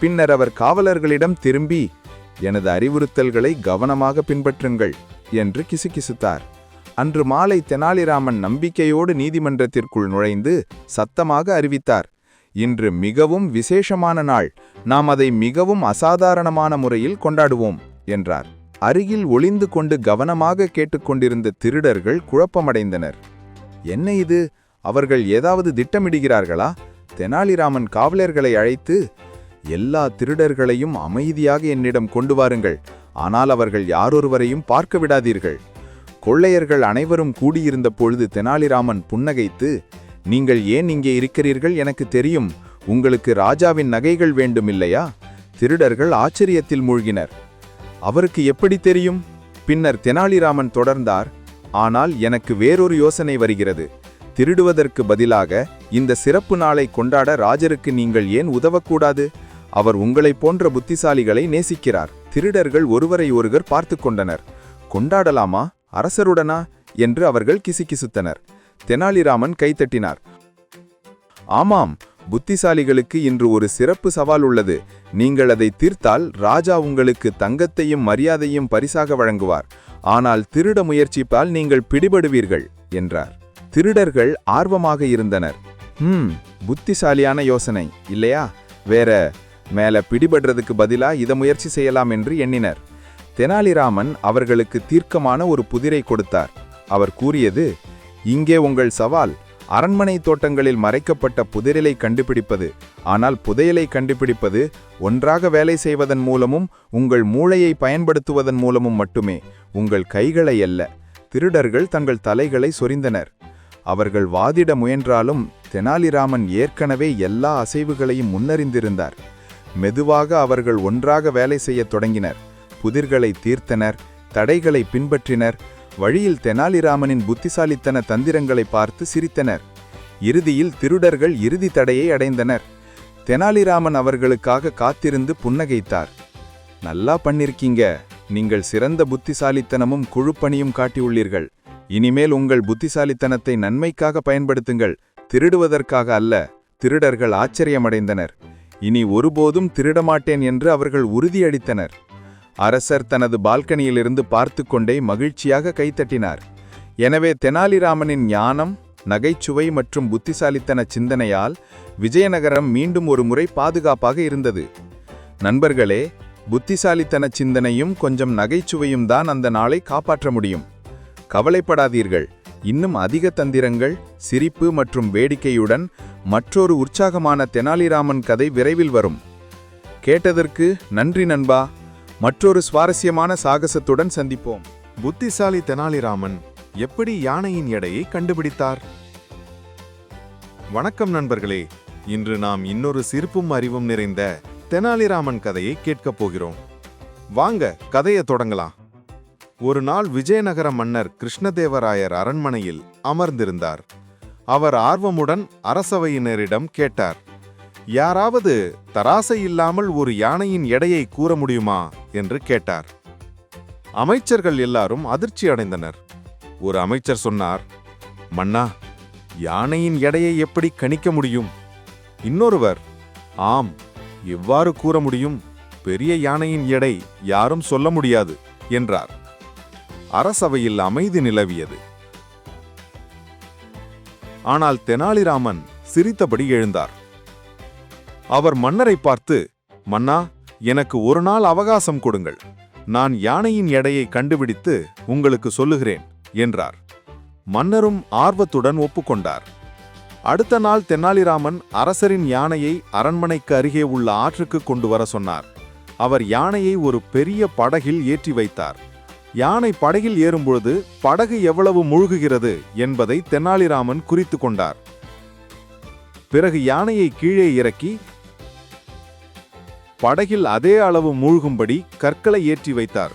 பின்னர் அவர் காவலர்களிடம் திரும்பி, எனது அறிவுறுத்தல்களை கவனமாக பின்பற்றுங்கள் என்று கிசுகிசுத்தார். அன்று மாலை தெனாலிராமன் நம்பிக்கையோடு நீதிமன்றத்திற்குள் நுழைந்து சத்தமாக அறிவித்தார், இன்று மிகவும் விசேஷமான நாள், நாம் அதை மிகவும் அசாதாரணமான முறையில் கொண்டாடுவோம் என்றார். அருகில் ஒளிந்து கொண்டு கவனமாக கேட்டுக்கொண்டிருந்த திருடர்கள் குழப்பமடைந்தனர். என்ன இது? அவர்கள் ஏதாவது திட்டமிடுகிறார்களா? தெனாலிராமன் காவலர்களை அழைத்து, எல்லா திருடர்களையும் அமைதியாக என்னிடம் கொண்டு வாருங்கள், ஆனால் அவர்கள் யாரொருவரையும் பார்க்க விடாதீர்கள். கொள்ளையர்கள் அனைவரும் கூடியிருந்த பொழுது தெனாலிராமன் புன்னகைத்து, நீங்கள் ஏன் இங்கே இருக்கிறீர்கள் எனக்கு தெரியும். உங்களுக்கு ராஜாவின் நகைகள் வேண்டும் இல்லையா? திருடர்கள் ஆச்சரியத்தில் மூழ்கினர். அவருக்கு எப்படி தெரியும்? பின்னர் தெனாலிராமன் தொடர்ந்தார், ஆனால் எனக்கு வேறொரு யோசனை வருகிறது. திருடுவதற்கு பதிலாக இந்த சிறப்பு நாளை கொண்டாட ராஜருக்கு நீங்கள் ஏன் உதவக்கூடாது? அவர் உங்களைப் போன்ற புத்திசாலிகளை நேசிக்கிறார். திருடர்கள் ஒருவரை ஒருவர் பார்த்து கொண்டனர். கொண்டாடலாமா? அரசருடனா என்று அவர்கள் கிசுகிசுத்தனர். தெனாலிராமன் கைத்தட்டினார். ஆமாம், புத்திசாலிகளுக்கு இன்று ஒரு சிறப்பு சவால் உள்ளது. நீங்கள் அதை தீர்த்தால் ராஜா உங்களுக்கு தங்கத்தையும் மரியாதையும் பரிசாக வழங்குவார். ஆனால் திருட முயற்சிப்பால் நீங்கள் பிடிபடுவீர்கள் என்றார். திருடர்கள் ஆர்வமாக இருந்தனர். புத்திசாலியான யோசனை இல்லையா? வேற மேல பிடிபடுறதுக்கு பதிலா இதை முயற்சி செய்யலாம் என்று எண்ணினர். தெனாலிராமன் அவர்களுக்கு தீர்க்கமான ஒரு புதிரை கொடுத்தார். அவர் கூறியது, இங்கே உங்கள் சவால், அரண்மனை தோட்டங்களில் மறைக்கப்பட்ட புதையலை கண்டுபிடிப்பது. ஆனால் புதையலை கண்டுபிடிப்பது ஒன்றாக வேலை செய்வதன் மூலமும் உங்கள் மூளையை பயன்படுத்துவதன் மூலமும் மட்டுமே, உங்கள் கைகளை அல்ல. திருடர்கள் தங்கள் தலைகளை சொரிந்தனர். அவர்கள் வாதிட முயன்றாலும் தெனாலிராமன் ஏற்கனவே எல்லா அசைவுகளையும் முன்னறிந்திருந்தார். மெதுவாக அவர்கள் ஒன்றாக வேலை செய்யத் தொடங்கினர். புதிர்களை தீர்த்தனர், தடைகளை பின்பற்றினர். வழியில் தெனாலிராமனின் புத்திசாலித்தன தந்திரங்களை பார்த்து சிரித்தனர். இறுதியில் திருடர்கள் இறுதி தடையை அடைந்தனர். தெனாலிராமன் அவர்களுக்காக காத்திருந்து புன்னகைத்தார். நல்லா பண்ணிருக்கீங்க, நீங்கள் சிறந்த புத்திசாலித்தனமும் குழுப்பணியும் காட்டியுள்ளீர்கள். இனிமேல் உங்கள் புத்திசாலித்தனத்தை நன்மைக்காக பயன்படுத்துங்கள், திருடுவதற்காக அல்ல. திருடர்கள் ஆச்சரியமடைந்தனர். இனி ஒருபோதும் திருடமாட்டேன் என்று அவர்கள் உறுதியளித்தனர். அரசர் தனது பால்கனியிலிருந்து பார்த்து கொண்டே மகிழ்ச்சியாக கைத்தட்டினார். எனவே தெனாலிராமனின் ஞானம், நகைச்சுவை மற்றும் புத்திசாலித்தன சிந்தனையால் விஜயநகரம் மீண்டும் ஒரு முறை பாதுகாப்பாக இருந்தது. நண்பர்களே, புத்திசாலித்தன சிந்தனையும் கொஞ்சம் நகைச்சுவையும் தான் அந்த நாளை காப்பாற்ற முடியும். கவலைப்படாதீர்கள், இன்னும் அதிக தந்திரங்கள், சிரிப்பு மற்றும் வேடிக்கையுடன் மற்றொரு உற்சாகமான தெனாலிராமன் கதை விரைவில் வரும். கேட்டதற்கு நன்றி நண்பா. மற்றொரு சுவாரஸ்யமான சாகசத்துடன் சந்திப்போம். புத்திசாலி தெனாலிராமன் எப்படி யானையின் எடையை கண்டுபிடித்தார்? வணக்கம் நண்பர்களே. இன்று நாம் இன்னொரு சிரிப்பும் அறிவும் நிறைந்த தெனாலிராமன் கதையை கேட்கப் போகிறோம். வாங்க கதையை தொடங்கலாம். ஒரு நாள் விஜயநகர மன்னர் கிருஷ்ணதேவராயர் அரண்மனையில் அமர்ந்திருந்தார். அவர் ஆர்வமுடன் அரசவையினரிடம் கேட்டார், யாராவது தராசை இல்லாமல் ஒரு யானையின் எடையை கூற முடியுமா என்று கேட்டார். அமைச்சர்கள் எல்லாரும் அதிர்ச்சி அடைந்தனர். ஒரு அமைச்சர் சொன்னார், மன்னா, யானையின் எடையை எப்படி கணிக்க முடியும்? இன்னொருவர், ஆம், எவ்வாறு கூற முடியும்? பெரிய யானையின் எடை யாரும் சொல்ல முடியாது என்றார். அரசவையில் அமைதி நிலவியது. ஆனால் தெனாலிராமன் சிரித்தபடி எழுந்தார். அவர் மன்னரை பார்த்து, மன்னா, எனக்கு ஒரு நாள் அவகாசம் கொடுங்கள். நான் யானையின் எடையை கண்டுபிடித்து உங்களுக்கு சொல்லுகிறேன் என்றார். மன்னரும் ஆர்வத்துடன் ஒப்புக்கொண்டார். அடுத்த நாள் தெனாலிராமன் அரசரின் யானையை அரண்மனைக்கு அருகே உள்ள ஆற்றுக்கு கொண்டு வர சொன்னார். அவர் யானையை ஒரு பெரிய படகில் ஏற்றி வைத்தார். யானை படகில் ஏறும்பொழுது படகு எவ்வளவு மூழ்குகிறது என்பதை தெனாலிராமன் குறித்து கொண்டார். பிறகு யானையை கீழே இறக்கி படகில் அதே அளவு மூழ்கும்படி கற்களை ஏற்றி வைத்தார்.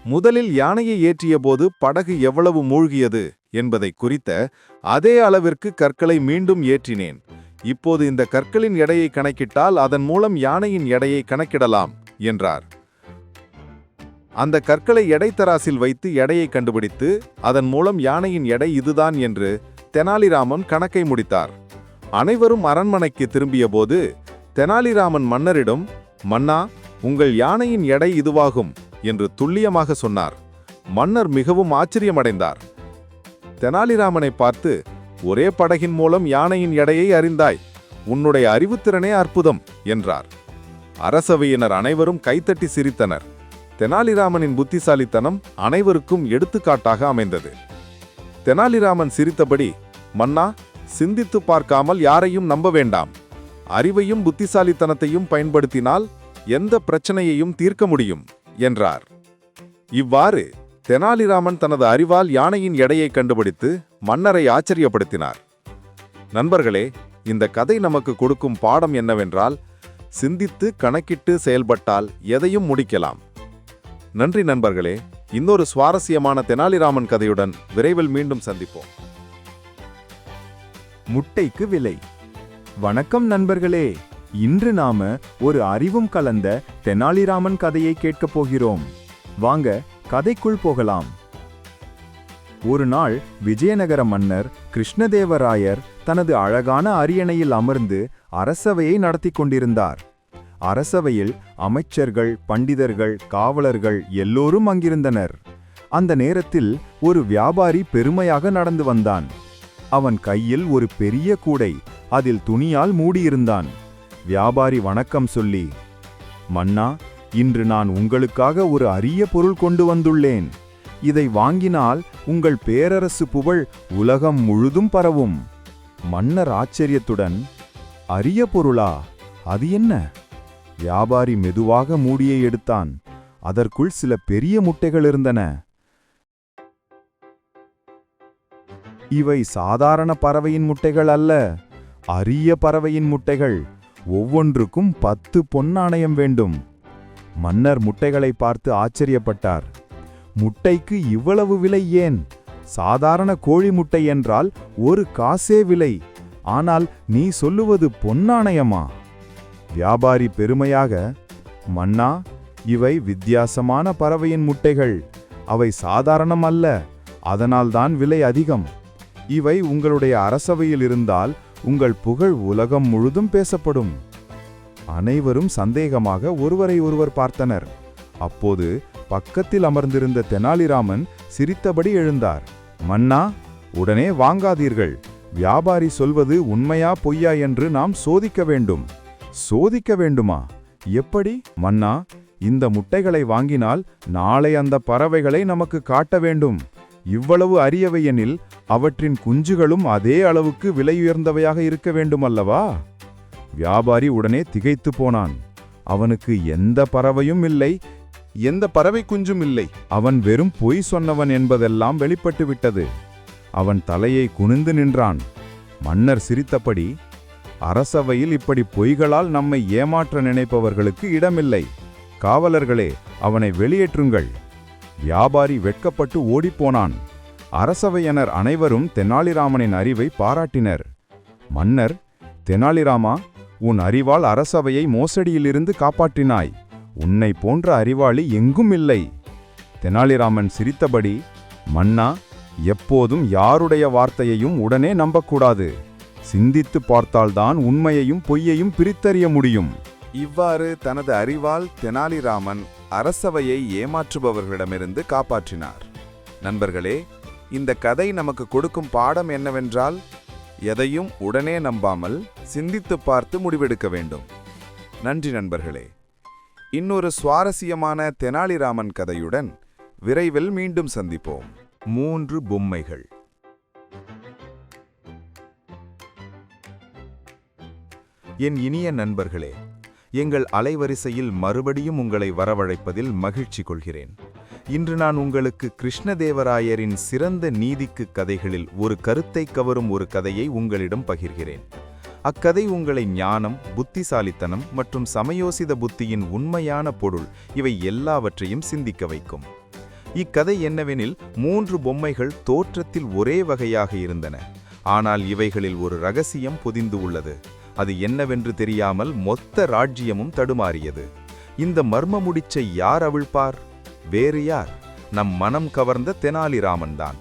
முதலில் யானையை ஏற்றிய போது படகு எவ்வளவு மூழ்கியது என்பதை குறித்த அதே அளவிற்கு கற்களை மீண்டும் ஏற்றினேன். இப்போது இந்த கற்களின் எடையை கணக்கிட்டால் அதன் மூலம் யானையின் எடையை கணக்கிடலாம் என்றார். அந்த கற்களை எடைத்தராசில் வைத்து எடையை கண்டுபிடித்து அதன் மூலம் யானையின் எடை இதுதான் என்று தெனாலிராமன் கணக்கை முடித்தார். அனைவரும் அரண்மனைக்கு திரும்பிய போது தெனாலிராமன் மன்னரிடம், மன்னா, உங்கள் யானையின் எடை இதுவாகும் என்று துல்லியமாக சொன்னார். மன்னர் மிகவும் ஆச்சரியமடைந்தார். தெனாலிராமனை பார்த்து, ஒரே படகின் மூலம் யானையின் எடையை அறிந்தாய். உன்னுடைய அறிவுத்திறனே அற்புதம் என்றார். அரசவையினர் அனைவரும் கைத்தட்டி சிரித்தனர். தெனாலிராமனின் புத்திசாலித்தனம் அனைவருக்கும் எடுத்துக்காட்டாக அமைந்தது. தெனாலிராமன் சிரித்தபடி, மன்னா, சிந்தித்து பார்க்காமல் யாரையும் நம்ப வேண்டாம். அறிவையும் புத்திசாலித்தனத்தையும் பயன்படுத்தினால் எந்த பிரச்சனையையும் தீர்க்க முடியும் என்றார். இவ்வாறு தெனாலிராமன் தனது அறிவால் யானையின் எடையை கண்டுபிடித்து மன்னரை ஆச்சரியப்படுத்தினார். நண்பர்களே, இந்த கதை நமக்கு கொடுக்கும் பாடம் என்னவென்றால், சிந்தித்து கணக்கிட்டு செயல்பட்டால் எதையும் முடிக்கலாம். நன்றி நண்பர்களே. இன்னொரு சுவாரஸ்யமான தெனாலிராமன் கதையுடன் விரைவில் மீண்டும் சந்திப்போம். முட்டைக்கு விலை. வணக்கம் நண்பர்களே. இன்று நாம ஒரு அறிவும் கலந்த தெனாலிராமன் கதையை கேட்கப் போகிறோம். வாங்க கதைக்குள் போகலாம். ஒரு நாள் விஜயநகர மன்னர் கிருஷ்ணதேவராயர் தனது அழகான அரியணையில் அமர்ந்து அரசவையை நடத்தி கொண்டிருந்தார். அரசவையில் அமைச்சர்கள், பண்டிதர்கள், காவலர்கள் எல்லோரும் அங்கிருந்தனர். அந்த நேரத்தில் ஒரு வியாபாரி பெருமையாக நடந்து வந்தான். அவன் கையில் ஒரு பெரிய கூடை, அதில் துணியால் மூடியிருந்தான். வியாபாரி வணக்கம் சொல்லி, மன்னா, இன்று நான் உங்களுக்காக ஒரு அரிய பொருள் கொண்டு வந்துள்ளேன். இதை வாங்கினால் உங்கள் பேரரசு புகழ் உலகம் முழுதும் பரவும். மன்னர் ஆச்சரியத்துடன், அரிய பொருளா? அது என்ன? வியாபாரி மெதுவாக மூடியை எடுத்தான். அதற்குள் சில பெரிய முட்டைகள் இருந்தன. இவை சாதாரண பறவையின் முட்டைகள் அல்ல, அரிய பறவையின் முட்டைகள். ஒவ்வொன்றுக்கும் 10 பொன்னாணயம் வேண்டும். மன்னர் முட்டைகளை பார்த்து ஆச்சரியப்பட்டார். முட்டைக்கு இவ்வளவு விலை ஏன்? சாதாரண கோழி முட்டை என்றால் ஒரு காசே விலை. ஆனால் நீ சொல்லுவது பொன்னாணயமா? வியாபாரி பெருமையாக, மன்னா, இவை வித்தியாசமான பறவையின் முட்டைகள். அவை சாதாரணம் அல்ல, அதனால்தான் விலை அதிகம். இவை உங்களுடைய அரசவையில் இருந்தால் உங்கள் புகழ் உலகம் முழுதும் பேசப்படும். அனைவரும் சந்தேகமாக ஒருவரை ஒருவர் பார்த்தனர். அப்போது பக்கத்தில் அமர்ந்திருந்த தெனாலிராமன் சிரித்தபடி எழுந்தார். மன்னா, உடனே வாங்காதீர்கள். வியாபாரி சொல்வது உண்மையா பொய்யா என்று நாம் சோதிக்க வேண்டும். சோதிக்க வேண்டுமா? எப்படி? மன்னா, இந்த முட்டைகளை வாங்கினால் நாளை அந்த பறவைகளை நமக்கு காட்ட வேண்டும். இவ்வளவு அரியவை எனில் அவற்றின் குஞ்சுகளும் அதே அளவுக்கு விலையுயர்ந்தவையாக இருக்க வேண்டுமல்லவா? வியாபாரி உடனே திகைத்து போனான். அவனுக்கு எந்த பறவையும் இல்லை, எந்த பறவை குஞ்சும் இல்லை. அவன் வெறும் பொய் சொன்னவன் என்பதெல்லாம் வெளிப்பட்டு விட்டது. அவன் தலையை குனிந்து நின்றான். மன்னர் சிரித்தபடி, அரசவையில் இப்படி பொய்களால் நம்மை ஏமாற்ற நினைப்பவர்களுக்கு இடமில்லை. காவலர்களே, அவனை வெளியேற்றுங்கள். வியாபாரி வெட்கப்பட்டு ஓடிப்போனான். அரசவையினர் அனைவரும் தெனாலிராமனின் அறிவை பாராட்டினர். மன்னர், தெனாலிராமா, உன் அறிவால் அரசவையை மோசடியிலிருந்து காப்பாற்றினாய். உன்னை போன்ற அறிவாளி எங்கும் இல்லை. தெனாலிராமன் சிரித்தபடி, மன்னா, எப்போதும் யாருடைய வார்த்தையையும் உடனே நம்பக்கூடாது. சிந்தித்து பார்த்தால்தான் உண்மையையும் பொய்யையும் பிரித்தறிய முடியும். இவ்வாறு தனது அறிவால் தெனாலிராமன் அரசவையை ஏமாற்றுபவர்களிடமிருந்து காப்பாற்றினார். நண்பர்களே, இந்த கதை நமக்கு கொடுக்கும் பாடம் என்னவென்றால், எதையும் உடனே நம்பாமல் சிந்தித்து பார்த்து முடிவெடுக்க வேண்டும். நன்றி நண்பர்களே. இன்னொரு சுவாரஸ்யமான தெனாலிராமன் கதையுடன் விரைவில் மீண்டும் சந்திப்போம். 3 பொம்மைகள். என் இனிய நண்பர்களே, எங்கள் அலைவரிசையில் மறுபடியும் உங்களை வரவழைப்பதில் மகிழ்ச்சி கொள்கிறேன். இன்று நான் உங்களுக்கு கிருஷ்ணதேவராயரின் சிறந்த நீதிக்கு கதைகளில் ஒரு கருத்தை கவரும் ஒரு கதையை உங்களிடம் பகிர்கிறேன். அக்கதை உங்களை ஞானம், புத்திசாலித்தனம் மற்றும் சமயோசித புத்தியின் உண்மையான பொருள் இவை எல்லாவற்றையும் சிந்திக்க வைக்கும். இக்கதை என்னவெனில், 3 பொம்மைகள் தோற்றத்தில் ஒரே வகையாக இருந்தன. ஆனால் இவைகளில் ஒரு ரகசியம் பொதிந்து உள்ளது. அது என்னவென்று தெரியாமல் மொத்த ராஜ்யமும் தடுமாறியது. இந்த மர்ம முடிச்சை யார் அவிழ்ப்பார்? வேறு யார்? நம் மனம் கவர்ந்த தெனாலிராமன் தான்.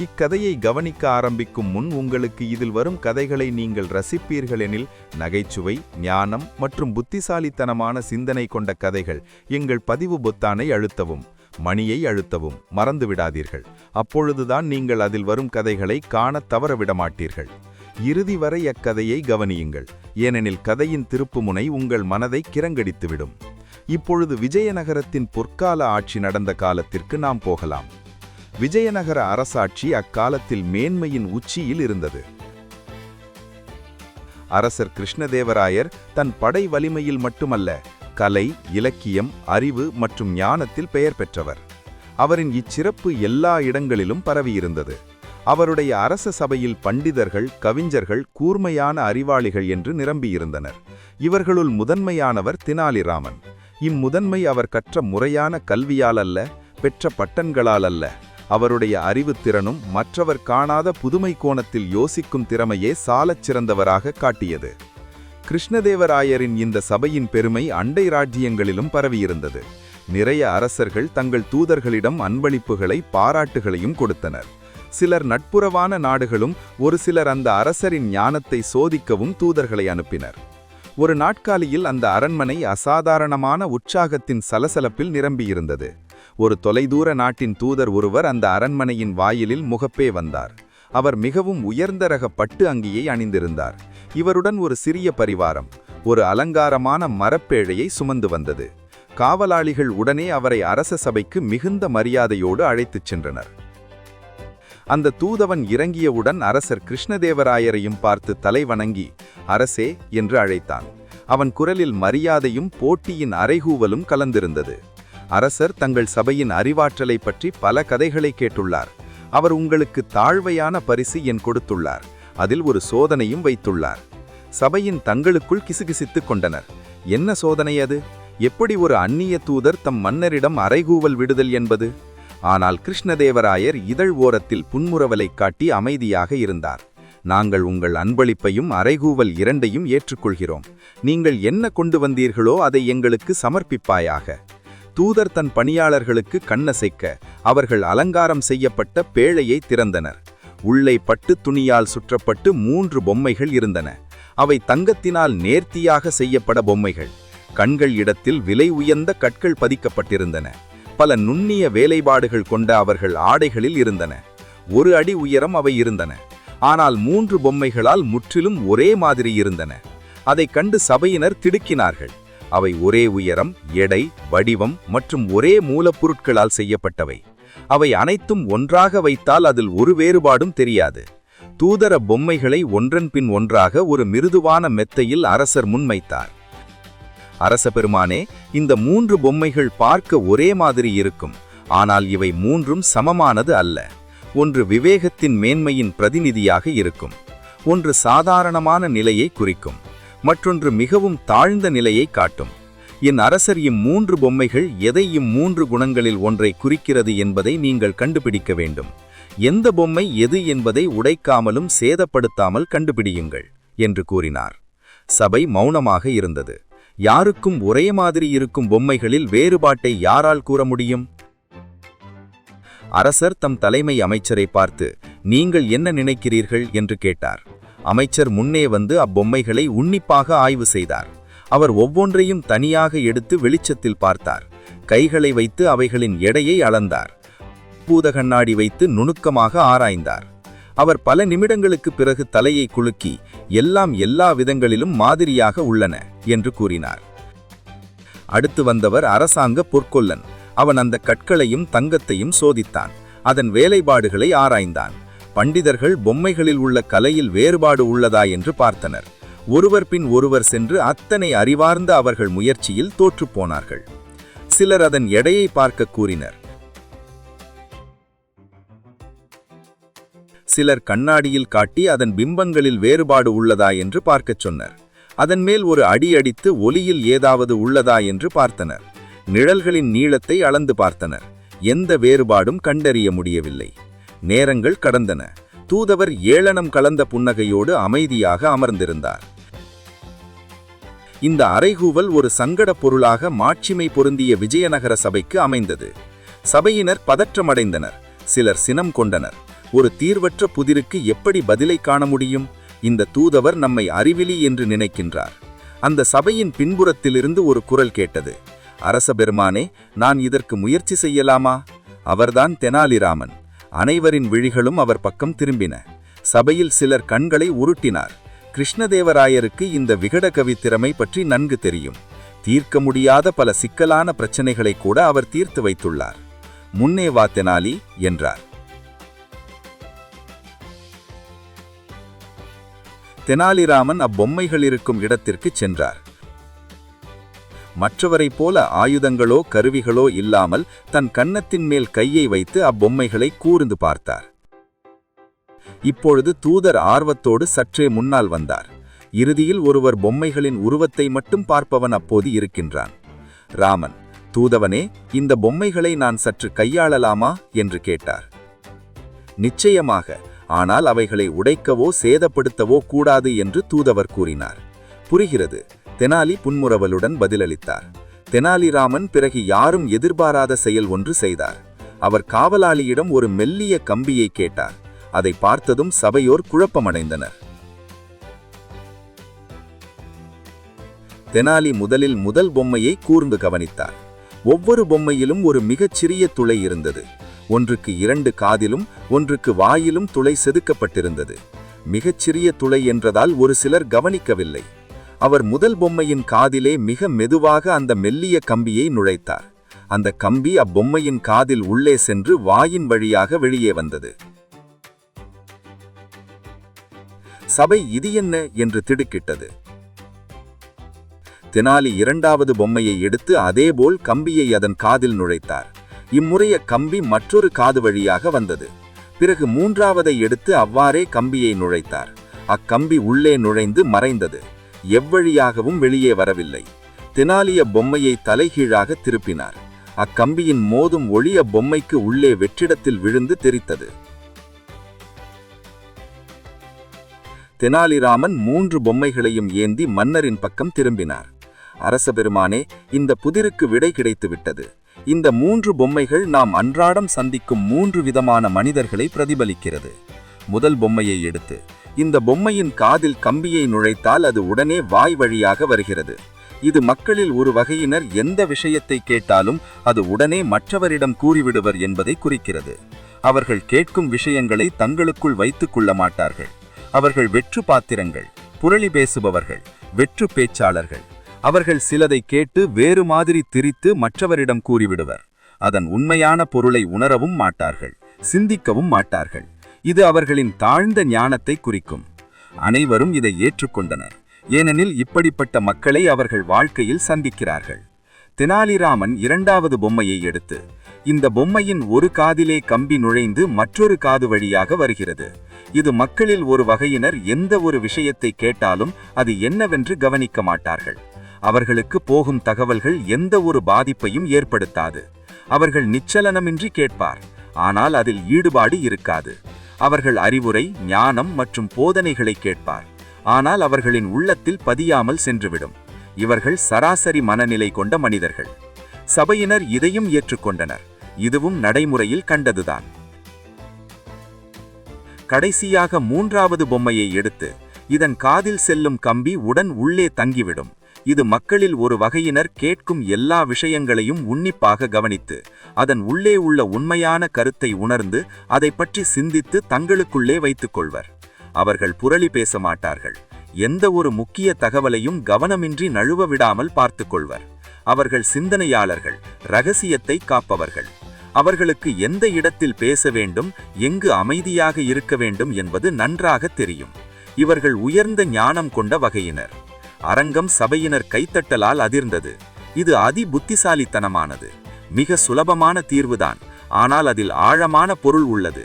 இக்கதையை கவனிக்க ஆரம்பிக்கும் முன் உங்களுக்கு இதில் வரும் கதைகளை நீங்கள் ரசிப்பீர்களெனில் நகைச்சுவை, ஞானம் மற்றும் புத்திசாலித்தனமான சிந்தனை கொண்ட கதைகள் எங்கள் பதிவு பொத்தானை அழுத்தவும், மணியை அழுத்தவும் மறந்துவிடாதீர்கள். அப்பொழுதுதான் நீங்கள் அதில் வரும் கதைகளை காணத் தவறவிடமாட்டீர்கள். இறுதி வரை அக்கதையை கவனியுங்கள், ஏனெனில் கதையின் திருப்புமுனை உங்கள் மனதை கிறங்கடித்துவிடும். இப்பொழுது விஜயநகரத்தின் பொற்கால ஆட்சி நடந்த காலத்திற்கு நாம் போகலாம். விஜயநகர அரசாட்சி அக்காலத்தில் மேன்மையின் உச்சியில் இருந்தது. அரசர் கிருஷ்ணதேவராயர் தன் படை வலிமையில் மட்டுமல்ல, கலை, இலக்கியம், அறிவு மற்றும் ஞானத்தில் பெயர் பெற்றவர். அவரின் இச்சிறப்பு எல்லா இடங்களிலும் பரவியிருந்தது. அவருடைய அரச சபையில் பண்டிதர்கள், கவிஞர்கள், கூர்மையான அறிவாளிகள் என்று நிரம்பியிருந்தனர். இவர்களுள் முதன்மையானவர் தெனாலிராமன். இம்முதன்மை அவர் கற்ற முறையான கல்வியால் அல்ல, பெற்ற பட்டன்களால் அல்ல. அவருடைய அறிவுத்திறனும் மற்றவர் காணாத புதுமை கோணத்தில் யோசிக்கும் திறமையே சாலச் சிறந்தவராக காட்டியது. கிருஷ்ணதேவராயரின் இந்த சபையின் பெருமை அண்டை ராஜ்யங்களிலும் பரவியிருந்தது. நிறைய அரசர்கள் தங்கள் தூதர்களிடம் அன்பளிப்புகளை, பாராட்டுகளையும் கொடுத்தனர். சிலர் நட்புறவான நாடுகளும் ஒரு சிலர் அந்த அரசரின் ஞானத்தை சோதிக்கவும் தூதர்களை அனுப்பினர். ஒரு நாட்காலியில் அந்த அரண்மனை அசாதாரணமான உற்சாகத்தின் சலசலப்பில் நிரம்பியிருந்தது. ஒரு தொலைதூர நாட்டின் தூதர் ஒருவர் அந்த அரண்மனையின் வாயிலில் முகப்பே வந்தார். அவர் மிகவும் உயர்ந்த ரக பட்டு அங்கியை அணிந்திருந்தார். இவருடன் ஒரு சிறிய பரிவாரம் ஒரு அலங்காரமான மரப்பேழையை சுமந்து வந்தது. காவலாளிகள் உடனே அவரை அரச சபைக்கு மிகுந்த மரியாதையோடு அழைத்துச் சென்றனர். அந்த தூதவன் இறங்கியவுடன் அரசர் கிருஷ்ணதேவராயரையும் பார்த்து தலை வணங்கி, அரசே என்று அழைத்தான். அவன் குரலில் மரியாதையும் போட்டியின் அறைகூவலும் கலந்திருந்தது. அரசர் தங்கள் சபையின் அறிவாற்றலை பற்றி பல கதைகளை கேட்டுள்ளார். அவர் உங்களுக்கு தாழ்வையான பரிசு என் கொடுத்துள்ளார். அதில் ஒரு சோதனையும் வைத்துள்ளார். சபையின் தங்களுக்குள் கிசுகிசித்துக் கொண்டனர். என்ன சோதனை அது? எப்படி ஒரு அந்நிய தூதர் தம் மன்னரிடம் அறைகூவல் விடுதல் என்பது? ஆனால் கிருஷ்ணதேவராயர் இதழ் ஓரத்தில் புன்முறுவலை காட்டி அமைதியாக இருந்தார். நாங்கள் உங்கள் அன்பளிப்பையும் அறைகூவல் இரண்டையும் ஏற்றுக்கொள்கிறோம். நீங்கள் என்ன கொண்டு வந்தீர்களோ அதை எங்களுக்கு சமர்ப்பிப்பாயாக. தூதர் தன் பணியாளர்களுக்கு கண்ணசைக்க அவர்கள் அலங்காரம் செய்யப்பட்ட பேழையை திறந்தனர். உள்ளே பட்டு துணியால் சுற்றப்பட்டு 3 பொம்மைகள் இருந்தன. அவை தங்கத்தினால் நேர்த்தியாக செய்யப்பட பொம்மைகள். கண்கள் இடத்தில் விலை உயர்ந்த கற்கள் பதிக்கப்பட்டிருந்தன. பல நுண்ணிய வேலைப்பாடுகள் கொண்ட அவர்கள் ஆடைகளில் இருந்தன. 1 அடி உயரம் அவை இருந்தன. ஆனால் 3 பொம்மைகளால் முற்றிலும் ஒரே மாதிரி இருந்தன. அதைக் கண்டு சபையினர் திடுக்கினார்கள். அவை ஒரே உயரம், எடை, வடிவம் மற்றும் ஒரே மூலப்பொருட்களால் செய்யப்பட்டவை. அவை அனைத்தும் ஒன்றாக வைத்தால் அதில் ஒரு வேறுபாடும் தெரியாது. தூதர பொம்மைகளை ஒன்றன் பின் ஒன்றாக ஒரு மிருதுவான மெத்தையில் அரசர் முன்வைத்தார். அரச பெருமானே, இந்த 3 பொம்மைகள் பார்க்க ஒரே மாதிரி இருக்கும். ஆனால் இவை 3ம் சமமானது அல்ல. ஒன்று விவேகத்தின் மேன்மையின் பிரதிநிதியாக இருக்கும். ஒன்று சாதாரணமான நிலையை குறிக்கும். மற்றொன்று மிகவும் தாழ்ந்த நிலையை காட்டும். என் அரசர் இம்3 பொம்மைகள் எதை இம்3 குணங்களில் ஒன்றை குறிக்கிறது என்பதை நீங்கள் கண்டுபிடிக்க வேண்டும். எந்த பொம்மை எது என்பதை உடைக்காமலும் சேதப்படுத்தாமல் கண்டுபிடியுங்கள் என்று கூறினார். சபை மௌனமாக இருந்தது. யாருக்கும் ஒரே மாதிரி இருக்கும் பொம்மைகளில் வேறுபாட்டை யாரால் கூற முடியும்? அரசர் தம் தலைமை அமைச்சரை பார்த்து, நீங்கள் என்ன நினைக்கிறீர்கள் என்று கேட்டார். அமைச்சர் முன்னே வந்து அப்பொம்மைகளை உன்னிப்பாக ஆய்வு செய்தார். அவர் ஒவ்வொன்றையும் தனியாக எடுத்து வெளிச்சத்தில் பார்த்தார். கைகளை வைத்து அவைகளின் எடையை அளந்தார். பூத கண்ணாடி வைத்து நுணுக்கமாக ஆராய்ந்தார். அவர் பல நிமிடங்களுக்கு பிறகு தலையை குலுக்கி, எல்லாம் எல்லா விதங்களிலும் மாதிரியாக உள்ளன என்று கூறினார். அடுத்து வந்தவர் அரசாங்க பொற்கொல்லன். அவன் அந்த கற்களையும் தங்கத்தையும் சோதித்தான். அதன் வேலைப்பாடுகளை ஆராய்ந்தான். பண்டிதர்கள் பொம்மைகளில் உள்ள கலையில் வேறுபாடு உள்ளதா என்று பார்த்தனர். ஒருவர் பின் ஒருவர் சென்று அத்தனை அறிவார்ந்த அவர்கள் முயற்சியில் தோற்றுப்போனார்கள். சிலர் அதன் எடையை பார்க்க கூறினர். சிலர் கண்ணாடியில் காட்டி அதன் பிம்பங்களில் வேறுபாடு உள்ளதா என்று பார்க்கச் சொன்னார். அதன் மேல் ஒரு அடி அடித்து ஒலியில் ஏதாவது உள்ளதா என்று பார்த்தனர். நிழல்களின் நீளத்தை அளந்து பார்த்தனர். எந்த வேறுபாடும் கண்டறிய முடியவில்லை. நேரங்கள் கடந்தன. தூதவர் ஏளனம் கலந்த புன்னகையோடு அமைதியாக அமர்ந்திருந்தார். இந்த அறைகூவல் ஒரு சங்கடப் பொருளாக மாட்சிமை பொருந்திய விஜயநகர சபைக்கு அமைந்தது. சபையினர் பதற்றமடைந்தனர். சிலர் சினம் கொண்டனர். ஒரு தீர்வற்ற புதிருக்கு எப்படி பதிலை காண முடியும்? இந்த தூதவர் நம்மை அறிவிலி என்று நினைக்கின்றார். அந்த சபையின் பின்புறத்திலிருந்து ஒரு குரல் கேட்டது. அரச பெருமானே, நான் இதற்கு முயற்சி செய்யலாமா? அவர்தான் தெனாலிராமன். அனைவரின் விழிகளும் அவர் பக்கம் திரும்பின. சபையில் சிலர் கண்களை உருட்டினார். கிருஷ்ணதேவராயருக்கு இந்த விகடகவி திறமை பற்றி நன்கு தெரியும். தீர்க்க முடியாத பல சிக்கலான பிரச்சனைகளை கூட அவர் தீர்த்து வைத்துள்ளார். முன்னே வா தெனாலி என்றார். தெனாலிராமன் அப்பொம்மைகள் இருக்கும் இடத்திற்கு சென்றார். மற்றவரைப் போல ஆயுதங்களோ கருவிகளோ இல்லாமல் தன் கன்னத்தின் மேல் கையை வைத்து அப்பொம்மைகளை கூர்ந்து பார்த்தார். இப்பொழுது தூதர் ஆர்வத்தோடு சற்றே முன்னால் வந்தார். இறுதியில் ஒருவர் பொம்மைகளின் உருவத்தை மட்டும் பார்ப்பவன் அப்போது இருக்கின்றான். ராமன், தூதவனே, இந்த பொம்மைகளை நான் சற்று கையாளலாமா என்று கேட்டார். நிச்சயமாக, ஆனால் அவைகளை உடைக்கவோ சேதப்படுத்தவோ கூடாது என்று தூதவர் கூறினார். புரிகிறது, தெனாலி புன்முறுவலுடன் பதிலளித்தார். தெனாலிராமன் பிறகு யாரும் எதிர்பாராத செயல் ஒன்று செய்தார். அவர் காவலாளியிடம் ஒரு மெல்லிய கம்பியை கேட்டார். அதை பார்த்ததும் சபையோர் குழப்பமடைந்தனர். தெனாலி முதலில் முதல் பொம்மையை கூர்ந்து கவனித்தார். ஒவ்வொரு பொம்மையிலும் ஒரு மிகச்சிறிய துளை இருந்தது. ஒன்றுக்கு 2 காதிலும் ஒன்றுக்கு வாயிலும் துளை செதுக்கப்பட்டிருந்தது. மிகச்சிறிய துளை என்றதால் ஒரு சிலர் கவனிக்கவில்லை. அவர் முதல் பொம்மையின் காதிலே மிக மெதுவாக அந்த மெல்லிய கம்பியை நுழைத்தார். அந்த கம்பி அப்பொம்மையின் காதில் உள்ளே சென்று வாயின் வழியாக வெளியே வந்தது. சபை இது என்ன என்று திடுக்கிட்டது. தெனாலி 2வது பொம்மையை எடுத்து அதேபோல் கம்பியை அதன் காதில் நுழைத்தார். இம்முறைய கம்பி மற்றொரு காது வழியாக வந்தது. பிறகு 3வதை எடுத்து அவ்வாறே கம்பியை நுழைத்தார். அக்கம்பி உள்ளே நுழைந்து மறைந்தது. எவ்வழியாகவும் வெளியே வரவில்லை. தெனாலிய பொம்மையை தலைகீழாக திருப்பினார். அக்கம்பியின் மோதும் ஒளி பொம்மைக்கு உள்ளே வெற்றிடத்தில் விழுந்து தெரித்தது. தெனாலிராமன் 3 பொம்மைகளையும் ஏந்தி மன்னரின் பக்கம் திரும்பினார். அரச பெருமானே, இந்த புதிருக்கு விடை கிடைத்துவிட்டது. இந்த 3 பொம்மைகள் நாம் அன்றாடம் சந்திக்கும் 3 விதமான மனிதர்களை பிரதிபலிக்கிறது. முதல் பொம்மையை எடுத்து இந்த பொம்மையின் காதில் கம்பியை நுழைத்தால் அது உடனே வாய் வழியாக வருகிறது. இது மக்களில் ஒரு வகையினர் எந்த விஷயத்தை கேட்டாலும் அது உடனே மற்றவரிடம் கூறிவிடுவர் என்பதை குறிக்கிறது. அவர்கள் கேட்கும் விஷயங்களை தங்களுக்குள் வைத்துக் கொள்ள மாட்டார்கள். அவர்கள் வெற்று பாத்திரங்கள், புரளி பேசுபவர்கள், வெற்று பேச்சாளர்கள். அவர்கள் சிலதை கேட்டு வேறு மாதிரி திரித்து மற்றவரிடம் கூறிவிடுவர். அதன் உண்மையான பொருளை உணரவும் மாட்டார்கள், சிந்திக்கவும் மாட்டார்கள். இது அவர்களின் தாழ்ந்த ஞானத்தை குறிக்கும். அனைவரும் இதை ஏற்றுக்கொண்டனர். ஏனெனில் இப்படிப்பட்ட மக்களை அவர்கள் வாழ்க்கையில் சந்திக்கிறார்கள். தெனாலிராமன் 2வது பொம்மையை எடுத்து இந்த பொம்மையின் ஒரு காதிலே கம்பி நுழைந்து மற்றொரு காது வழியாக வருகிறது. இது மக்களில் ஒரு வகையினர் எந்த ஒரு விஷயத்தை கேட்டாலும் அது என்னவென்று கவனிக்க மாட்டார்கள். அவர்களுக்கு போகும் தகவல்கள் எந்த ஒரு பாதிப்பையும் ஏற்படுத்தாது. அவர்கள் நிச்சலனமின்றி கேட்பார், ஆனால் அதில் ஈடுபாடு இருக்காது. அவர்கள் அறிவுரை, ஞானம் மற்றும் போதனைகளை கேட்பார், ஆனால் அவர்களின் உள்ளத்தில் பதியாமல் சென்றுவிடும். இவர்கள் சராசரி மனநிலை கொண்ட மனிதர்கள். சபையினர் இதையும் ஏற்றுக்கொண்டனர். இதுவும் நடைமுறையில் கண்டதுதான். கடைசியாக மூன்றாவது பொம்மையை எடுத்து இதன் காதில் செல்லும் கம்பி உடன் உள்ளே தங்கிவிடும். இது மக்களில் ஒரு வகையினர் கேட்கும் எல்லா விஷயங்களையும் உன்னிப்பாக கவனித்து அதன் உள்ளே உள்ள உண்மையான கருத்தை உணர்ந்து அதை பற்றி சிந்தித்து தங்களுக்குள்ளே வைத்துக் கொள்வர். அவர்கள் புரளி பேச மாட்டார்கள். எந்த ஒரு முக்கிய தகவலையும் கவனமின்றி நழுவ விடாமல் பார்த்துக் கொள்வர். அவர்கள் சிந்தனையாளர்கள், இரகசியத்தை காப்பவர்கள். அவர்களுக்கு எந்த இடத்தில் பேச வேண்டும், எங்கு அமைதியாக இருக்க வேண்டும் என்பது நன்றாக தெரியும். இவர்கள் உயர்ந்த ஞானம் கொண்ட வகையினர். அரங்கம் சபையினர் கைத்தட்டலால் அதிர்ந்தது. இது அதி புத்திசாலித்தனமானது. மிக சுலபமான தீர்வுதான், ஆனால் அதில் ஆழமான பொருள் உள்ளது.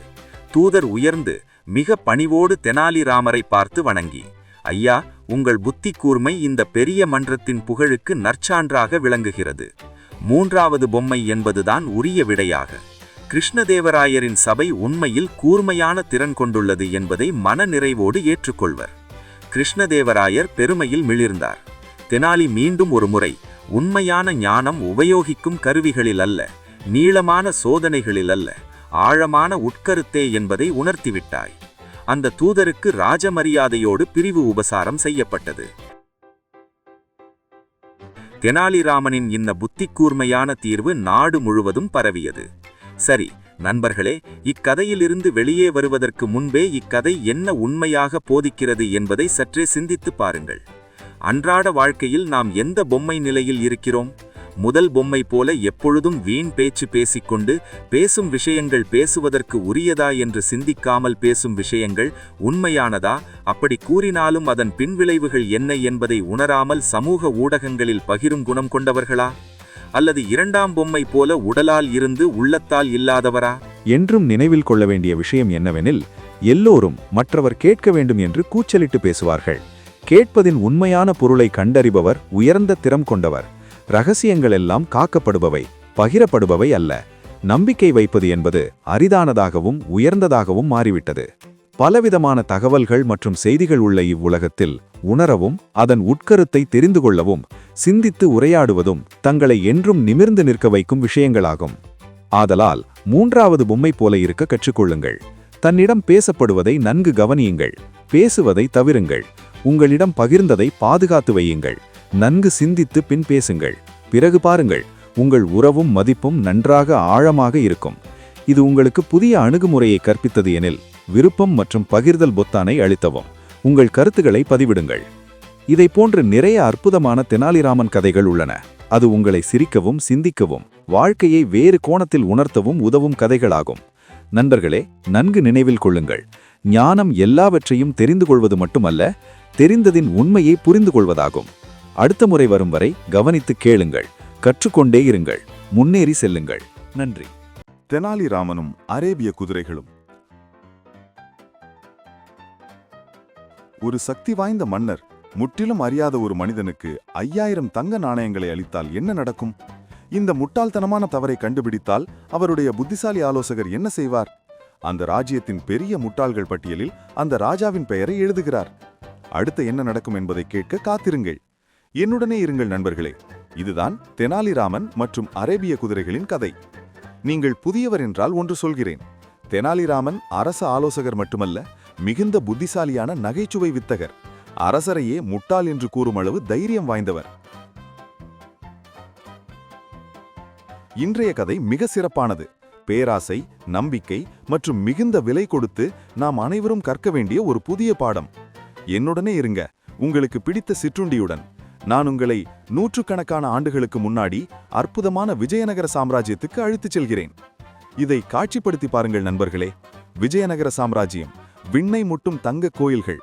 தூதர் உயர்ந்து மிக பணிவோடு தெனாலிராமரை பார்த்து வணங்கி, ஐயா, உங்கள் புத்தி கூர்மை இந்த பெரிய மன்றத்தின் புகழுக்கு நற்சான்றாக விளங்குகிறது. மூன்றாவது பொம்மை என்பதுதான் உரிய விடையாக. கிருஷ்ணதேவராயரின் சபை உண்மையில் கூர்மையான திறன் கொண்டுள்ளது என்பதை மன நிறைவோடு ஏற்றுக்கொள்வர். கிருஷ்ணதேவராயர் பெருமையில் மிளிர்ந்தார். தெனாலி மீண்டும் ஒரு முறை, உண்மையான ஞானம் உபயோகிக்கும் கருவிகளில் அல்ல, நீளமான சோதனைகளில் அல்ல, ஆழமான உட்கருத்தே என்பதை உணர்த்திவிட்டாய். அந்த தூதருக்கு ராஜமரியாதையோடு பிரிவு உபசாரம் செய்யப்பட்டது. தெனாலிராமனின் இந்த புத்தி கூர்மையான தீர்வு நாடு முழுவதும் பரவியது. சரி நண்பர்களே, இக்கதையிலிருந்து வெளியே வருவதற்கு முன்பே இக்கதை என்ன உண்மையாக போதிக்கிறது என்பதை சற்றே சிந்தித்து பாருங்கள். அன்றாட வாழ்க்கையில் நாம் எந்த பொம்மை நிலையில் இருக்கிறோம்? முதல் பொம்மை போல எப்பொழுதும் வீண் பேச்சு பேசிக்கொண்டு, பேசும் விஷயங்கள் பேசுவதற்கு உரியதா என்று சிந்திக்காமல் பேசும் விஷயங்கள் உண்மையானதா, அப்படி கூறினாலும் அதன் பின்விளைவுகள் என்ன என்பதை உணராமல் சமூக ஊடகங்களில் பகிரும் குணம் கொண்டவர்களா? அல்லது இரண்டாம் பொம்மை போல உடலால் இருந்து உள்ளத்தால் இல்லாதவரா? என்றும் நினைவில் கொள்ள வேண்டிய விஷயம் என்னவெனில், எல்லோரும் மற்றவர் கேட்க வேண்டும் என்று கூச்சலிட்டு பேசுவார்கள். கேட்பதின் உண்மையான பொருளை கண்டறிபவர் உயர்ந்த திறம் கொண்டவர். இரகசியங்கள் எல்லாம் காக்கப்படுபவை, பகிரப்படுபவை அல்ல. நம்பிக்கை வைப்பது என்பது அரிதானதாகவும் உயர்ந்ததாகவும் மாறிவிட்டது. பலவிதமான தகவல்கள் மற்றும் செய்திகள் உள்ள இவ்வுலகத்தில் உணரவும் அதன் உட்கருத்தை தெரிந்து கொள்ளவும் சிந்தித்து உரையாடுவதும் தங்களை என்றும் நிமிர்ந்து நிற்க வைக்கும் விஷயங்களாகும். ஆதலால் மூன்றாவது பொம்மை போல இருக்க கற்றுக்கொள்ளுங்கள். தன்னிடம் பேசப்படுவதை நன்கு கவனியுங்கள். பேசுவதை தவிருங்கள். உங்களிடம் பகிர்ந்ததை பாதுகாத்து வையுங்கள். நன்கு சிந்தித்து பின் பேசுங்கள். பிறகு பாருங்கள், உங்கள் உறவும் மதிப்பும் நன்றாக ஆழமாக இருக்கும். இது உங்களுக்கு புதிய அணுகுமுறையை கற்பித்தது எனில் விருப்பம் மற்றும் பகிர்தல் பொத்தானை அழுத்தவும். உங்கள் கருத்துக்களை பதிவிடுங்கள். இதை போன்று நிறைய அற்புதமான தெனாலிராமன் கதைகள் உள்ளன. அது உங்களை சிரிக்கவும், சிந்திக்கவும், வாழ்க்கையை வேறு கோணத்தில் உணர்த்தவும் உதவும் கதைகளாகும். நண்பர்களே, நன்கு நினைவில் கொள்ளுங்கள், ஞானம் எல்லாவற்றையும் தெரிந்து கொள்வது மட்டுமல்ல, தெரிந்ததின் உண்மையை புரிந்து கொள்வதாகும். அடுத்த முறை வரும் வரை கவனித்து கேளுங்கள், கற்றுக்கொண்டே இருங்கள், முன்னேறி செல்லுங்கள். நன்றி. தெனாலிராமனும் அரேபிய குதிரைகளும். ஒரு சக்தி வாய்ந்த மன்னர் முற்றிலும் அறியாத ஒரு மனிதனுக்கு 5000 தங்க நாணயங்களை அளித்தால் என்ன நடக்கும்? இந்த முட்டாள்தனமான தவறை கண்டுபிடித்தால் அவருடைய புத்திசாலி ஆலோசகர் என்ன செய்வார்? அந்த ராஜ்யத்தின் பெரிய முட்டாள்கள் பட்டியலில் அந்த ராஜாவின் பெயரை எழுதுகிறார். அடுத்து என்ன நடக்கும் என்பதை கேட்க காத்திருங்கள். என்னுடனே இருங்கள் நண்பர்களே. இதுதான் தெனாலிராமன் மற்றும் அரேபிய குதிரைகளின் கதை. நீங்கள் புதியவர் என்றால் ஒன்று சொல்கிறேன். தெனாலிராமன் அரச ஆலோசகர் மட்டுமல்ல, மிகுந்த புத்திசாலியான நகைச்சுவை வித்தகர். அரசரையே முட்டாள் என்று கூறும் அளவு தைரியம் வாய்ந்தவர். இன்றைய கதை மிக சிறப்பானது. பேராசை, நம்பிக்கை மற்றும் மிகுந்த விலை கொடுத்து நாம் அனைவரும் கற்க வேண்டிய ஒரு புதிய பாடம். என்னுடனே இருங்க, உங்களுக்கு பிடித்த சிற்றுண்டியுடன். நான் உங்களை நூற்றுக்கணக்கான ஆண்டுகளுக்கு முன்னாடி அற்புதமான விஜயநகர சாம்ராஜ்யத்துக்கு அழைத்துச் செல்கிறேன். இதை காட்சிப்படுத்தி பாருங்கள் நண்பர்களே. விஜயநகர சாம்ராஜ்யம், விண்ணை முட்டும் தங்க கோயில்கள்,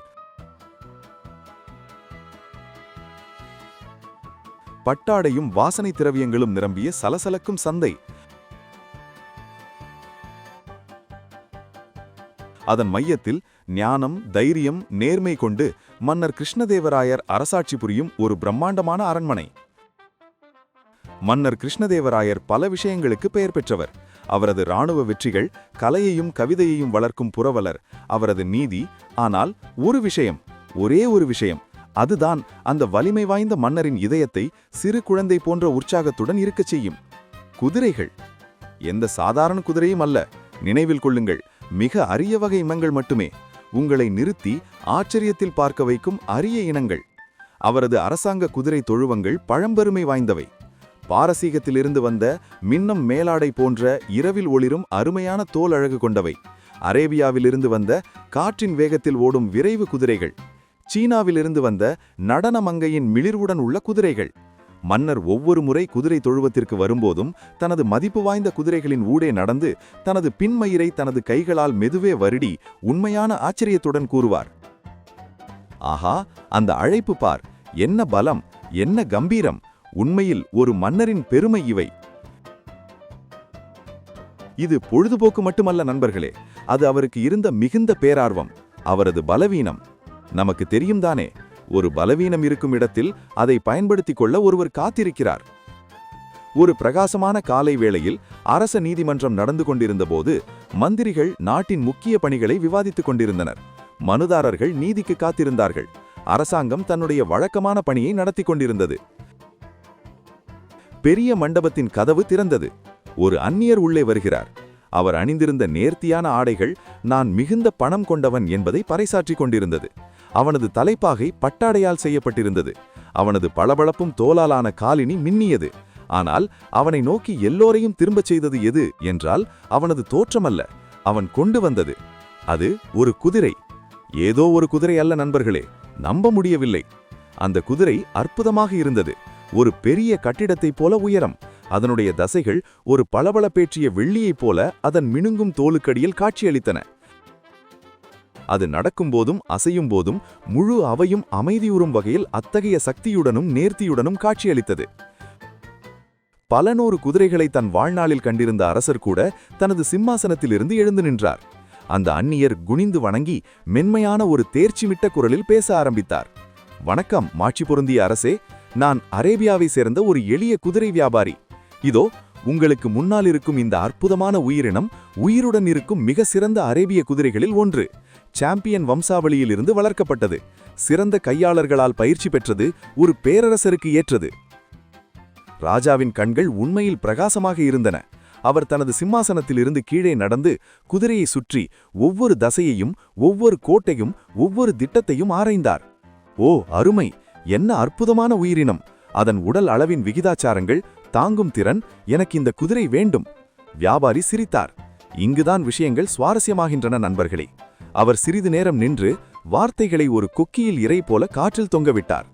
பட்டாடையும் வாசனை திரவியங்களும் நிரம்பிய சலசலக்கும் சந்தை. அதன் மையத்தில் ஞானம், தைரியம், நேர்மை கொண்டு மன்னர் கிருஷ்ணதேவராயர் அரசாட்சி புரியும் ஒரு பிரம்மாண்டமான அரண்மனை. மன்னர் கிருஷ்ணதேவராயர் பல விஷயங்களுக்கு பெயர் பெற்றவர். அவரது இராணுவ வெற்றிகள், கலையையும் கவிதையையும் வளர்க்கும் புரவலர், அவரது நீதி. ஆனால் ஒரு விஷயம், ஒரே ஒரு விஷயம், அதுதான் அந்த வலிமை வாய்ந்த மன்னரின் இதயத்தை சிறு குழந்தை போன்ற உற்சாகத்துடன் இருக்கச் செய்யும். குதிரைகள். எந்த சாதாரண குதிரையும் அல்ல, நினைவில் கொள்ளுங்கள், மிக அரிய வகை இனங்கள் மட்டுமே. உங்களை நிறுத்தி ஆச்சரியத்தில் பார்க்க வைக்கும் அரிய இனங்கள். அவரது அரசாங்க குதிரை தொழுவங்கள் பழம்பெருமை வாய்ந்தவை. பாரசீகத்திலிருந்து வந்த மின்னம் மேலாடை போன்ற இரவில் ஒளிரும் அருமையான தோல் அழகு கொண்டவை. அரேபியாவிலிருந்து வந்த காற்றின் வேகத்தில் ஓடும் விரைவு குதிரைகள். சீனாவிலிருந்து வந்த நடன மங்கையின் மிளிர்வுடன் உள்ள குதிரைகள். மன்னர் ஒவ்வொரு முறை குதிரை தொழுவத்திற்கு வரும்போதும் தனது மதிப்பு வாய்ந்த குதிரைகளின் ஊடே நடந்து தனது பின்மயிரை தனது கைகளால் மெதுவே வருடி உண்மையான ஆச்சரியத்துடன் கூறுவார், ஆஹா, அந்த அழைப்பு பார், என்ன பலம், என்ன கம்பீரம், உண்மையில் ஒரு மன்னரின் பெருமை இவை. இது பொழுதுபோக்கு மட்டுமல்ல நண்பர்களே, அது அவருக்கு இருந்த மிகுந்த பேரார்வம், அவரது பலவீனம். நமக்கு தெரியும் தானே, ஒரு பலவீனம் இருக்கும் இடத்தில் அதை பயன்படுத்திக் கொள்ள ஒருவர் காத்திருக்கிறார். ஒரு பிரகாசமான காலை வேளையில் அரச நீதிமன்றம் நடந்து கொண்டிருந்தபோது மந்திரிகள் நாட்டின் முக்கிய பணிகளை விவாதித்துக் கொண்டிருந்தனர். மனுதாரர்கள் நீதிக்கு காத்திருந்தார்கள். அரசாங்கம் தன்னுடைய வழக்கமான பணியை நடத்தி கொண்டிருந்தது. பெரிய மண்டபத்தின் கதவு திறந்தது. ஒரு அந்நியர் உள்ளே வருகிறார். அவர் அணிந்திருந்த நேர்த்தியான ஆடைகள் நான் மிகுந்த பணம் கொண்டவன் என்பதை பறைசாற்றிக் கொண்டிருந்தது. அவனது தலைப்பாகை பட்டாடையால் செய்யப்பட்டிருந்தது. அவனது பளபளப்பும் தோலாலான காலினி மின்னியது. ஆனால் அவனை நோக்கி எல்லோரையும் திரும்பச் செய்தது எது என்றால் அவனது தோற்றமல்ல, அவன் கொண்டு வந்தது. அது ஒரு குதிரை. ஏதோ ஒரு குதிரை அல்ல நண்பர்களே, நம்ப முடியவில்லை. அந்த குதிரை அற்புதமாக இருந்தது. ஒரு பெரிய கட்டிடத்தைப் போல உயரம். அதனுடைய தசைகள் ஒரு பளபளப்பேற்றிய வெள்ளியைப் போல அதன் மினுங்கும் தோலுக்கடியில் காட்சியளித்தன. அது நடக்கும்போதும் அசையும் போதும் முழு அவையும் அமைதியுறும் வகையில் அத்தகைய சக்தியுடனும் நேர்த்தியுடனும் காட்சியளித்தது. பல நூறு குதிரைகளை தன் வாழ்நாளில் கண்டிருந்த அரசர் கூட தனது சிம்மாசனத்திலிருந்து எழுந்து நின்றார். அந்த அந்நியர் குனிந்து வணங்கி மென்மையான ஒரு தேர்ச்சிமிட்ட குரலில் பேச ஆரம்பித்தார். வணக்கம் மாட்சி பொருந்திய அரசே, நான் அரேபியாவை சேர்ந்த ஒரு எளிய குதிரை வியாபாரி. இதோ உங்களுக்கு முன்னால் இருக்கும் இந்த அற்புதமான உயிரினம் உயிருடன் இருக்கும் மிக சிறந்த அரேபிய குதிரைகளில் ஒன்று. சாம்பியன் வம்சாவளியிலிருந்து வளர்க்கப்பட்டது. சிறந்த கையாளர்களால் பயிற்சி பெற்றது. ஒரு பேரரசருக்கு ஏற்றது. ராஜாவின் கண்கள் உண்மையில் பிரகாசமாக இருந்தன. அவர் தனது சிம்மாசனத்திலிருந்து கீழே நடந்து குதிரையை சுற்றி ஒவ்வொரு தசையையும், ஒவ்வொரு கோட்டையும், ஒவ்வொரு திட்டத்தையும் ஆராய்ந்தார். ஓ அருமை! என்ன அற்புதமான உயிரினம்! அதன் உடல் அளவின் விகிதாச்சாரங்கள், தாங்கும் திறன், எனக்கு இந்த குதிரை வேண்டும். வியாபாரி சிரித்தார். இங்குதான் விஷயங்கள் சுவாரஸ்யமாகின்றன நண்பர்களே. அவர் சிறிது நேரம் நின்று வார்த்தைகளை ஒரு கொக்கியில் இறை போல காற்றில் தொங்கவிட்டார்.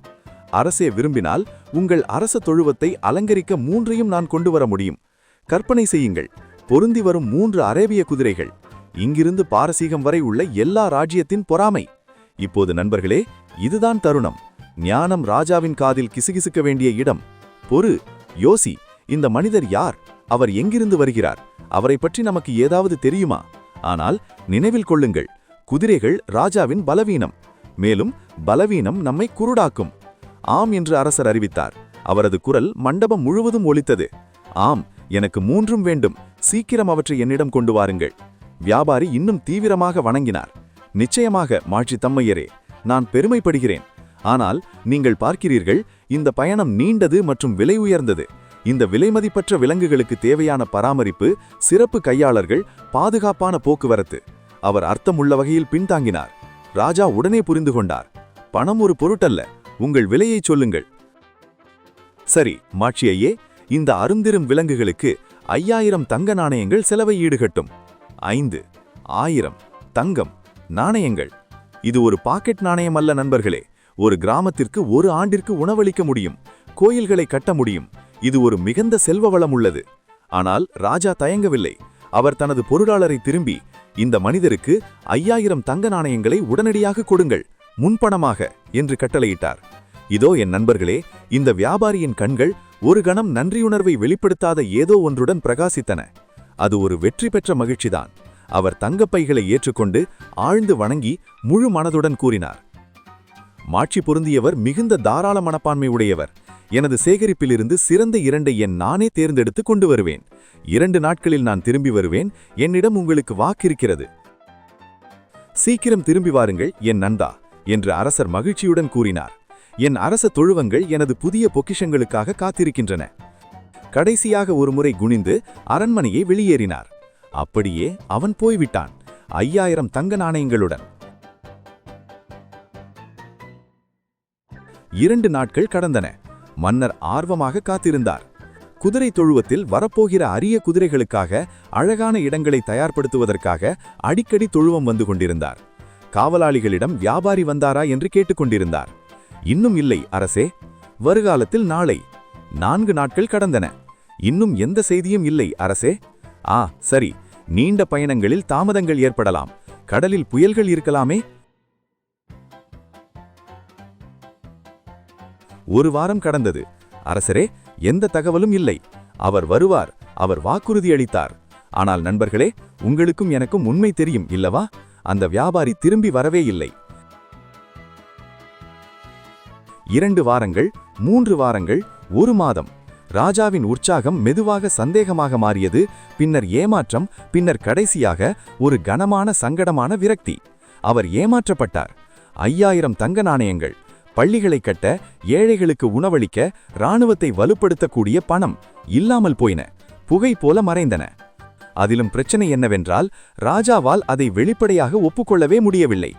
அரசே விரும்பினால் உங்கள் அரச தொழுவத்தை அலங்கரிக்க 3ஐயும் நான் கொண்டு வர முடியும். கற்பனை செய்யுங்கள், பொருந்தி வரும் 3 அரேபிய குதிரைகள். இங்கிருந்து பாரசீகம் வரை உள்ள எல்லா ராஜ்யத்தின் பொறாமை. இப்போது நண்பர்களே, இதுதான் தருணம். ஞானம் ராஜாவின் காதில் கிசுகிசுக்க வேண்டிய இடம். பொறு, யோசி, இந்த மனிதர் யார்? அவர் எங்கிருந்து வருகிறார்? அவரை பற்றி நமக்கு ஏதாவது தெரியுமா? ஆனால் நினைவில் கொள்ளுங்கள், குதிரைகள் ராஜாவின் பலவீனம். மேலும் பலவீனம் நம்மை குருடாக்கும். ஆம் என்று அரசர் அறிவித்தார். அவரது குரல் மண்டபம் முழுவதும் ஒலித்தது. ஆம், எனக்கு 3ம் வேண்டும். சீக்கிரம் அவற்றை என்னிடம் கொண்டு வாருங்கள். வியாபாரி இன்னும் தீவிரமாக வணங்கினார். நிச்சயமாக மாட்சி தம்மையரே, நான் பெருமைப்படுகிறேன். ஆனால் நீங்கள் பார்க்கிறீர்கள், இந்த பயணம் நீண்டது மற்றும் விலை உயர்ந்தது. இந்த விலைமதிப்பற்ற விலங்குகளுக்கு தேவையான பராமரிப்பு, சிறப்பு கையாளர்கள், பாதுகாப்பான போக்குவரத்து. அவர் அர்த்தமுள்ள வகையில் பின்தாங்கினார். ராஜா உடனே புரிந்து கொண்டார். பணம் ஒரு பொருட்டல்ல, உங்கள் விலையை சொல்லுங்கள். சரி மாட்சியையே, இந்த அருந்திரும் விலங்குகளுக்கு 5000 தங்க நாணயங்கள் செலவை ஈடுகட்டும். 5000 தங்கம் நாணயங்கள். இது ஒரு பாக்கெட் நாணயம் அல்ல நண்பர்களே. ஒரு கிராமத்திற்கு ஒரு ஆண்டிற்கு உணவளிக்க முடியும், கோயில்களை கட்ட முடியும். இது ஒரு மிகுந்த செல்வ வளம் உள்ளது. ஆனால் ராஜா தயங்கவில்லை. அவர் தனது பொருளாளரை திரும்பி, இந்த மனிதருக்கு 5000 தங்க நாணயங்களை உடனடியாக கொடுங்கள், முன்பணமாக என்று கட்டளையிட்டார். இதோ என் நண்பர்களே, இந்த வியாபாரியின் கண்கள் ஒரு கணம் நன்றியுணர்வை வெளிப்படுத்தாத ஏதோ ஒன்றுடன் பிரகாசித்தன. அது ஒரு வெற்றி பெற்ற மகிழ்ச்சிதான். அவர் தங்கப்பைகளை ஏற்றுக்கொண்டு ஆழ்ந்து வணங்கி முழு மனதுடன் கூறினார், மாட்சி பொருந்தியவர் மிகுந்த தாராள மனப்பான்மை உடையவர். எனது சேகரிப்பிலிருந்து சிறந்த 2ஐ நானே தேர்ந்தெடுத்து கொண்டு வருவேன். 2 நாட்களில் நான் திரும்பி வருவேன். என்னிடம் உங்களுக்கு வாக்கிருக்கிறது. சீக்கிரம் திரும்பி வாருங்கள் என் நண்பா. என்று அரசர் மகிழ்ச்சியுடன் கூறினார். என் அரச தொழுவங்கள் எனது புதிய பொக்கிஷங்களுக்காக காத்திருக்கின்றன. கடைசியாக ஒருமுறை குனிந்து அரண்மனையை வெளியேறினார். அப்படியே அவன் போய்விட்டான், 5000 தங்க நாணயங்களுடன். 2 நாட்கள் கடந்தன. மன்னர் ஆர்வமாக காத்திருந்தார். குதிரை தொழுவத்தில் வரப்போகிற அரிய குதிரைகளுக்காக அழகான இடங்களை தயார்படுத்துவதற்காக அடிக்கடி தொழுவம் வந்து கொண்டிருந்தார். காவலாளிகளிடம் வியாபாரி வந்தாரா என்று கேட்டுக்கொண்டிருந்தார். இன்னும் இல்லை அரசே. வருகாலத்தில் நாளை. 4 நாட்கள் கடந்தன. இன்னும் எந்த செய்தியும் இல்லை அரசே. சரி, நீண்ட பயணங்களில் தாமதங்கள் ஏற்படலாம். கடலில் புயல்கள் இருக்கலாமே. 1 வாரம் கடந்தது. அரசரே, எந்த தகவலும் இல்லை. அவர் வருவார், அவர் வாக்குறுதி அளித்தார். ஆனால் நண்பர்களே, உங்களுக்கும் எனக்கும் உண்மை தெரியும் இல்லவா? அந்த வியாபாரி திரும்பி வரவே இல்லை. 2 வாரங்கள், 3 வாரங்கள், 1 மாதம். ராஜாவின் உற்சாகம் மெதுவாக சந்தேகமாக மாறியது. பின்னர் ஏமாற்றம், பின்னர் கடைசியாக ஒரு கனமான சங்கடமான விரக்தி. அவர் ஏமாற்றப்பட்டார். 5000 தங்க நாணயங்கள், பள்ளிகளை கட்ட, ஏழைகளுக்கு உணவளிக்க, இராணுவத்தை வலுப்படுத்தக்கூடிய பணம் இல்லாமல் போயின, புகை போல மறைந்தன. அதிலும் பிரச்சனை என்னவென்றால், ராஜாவால் அதை வெளிப்படையாக ஒப்புக்கொள்ளவே முடியவில்லை.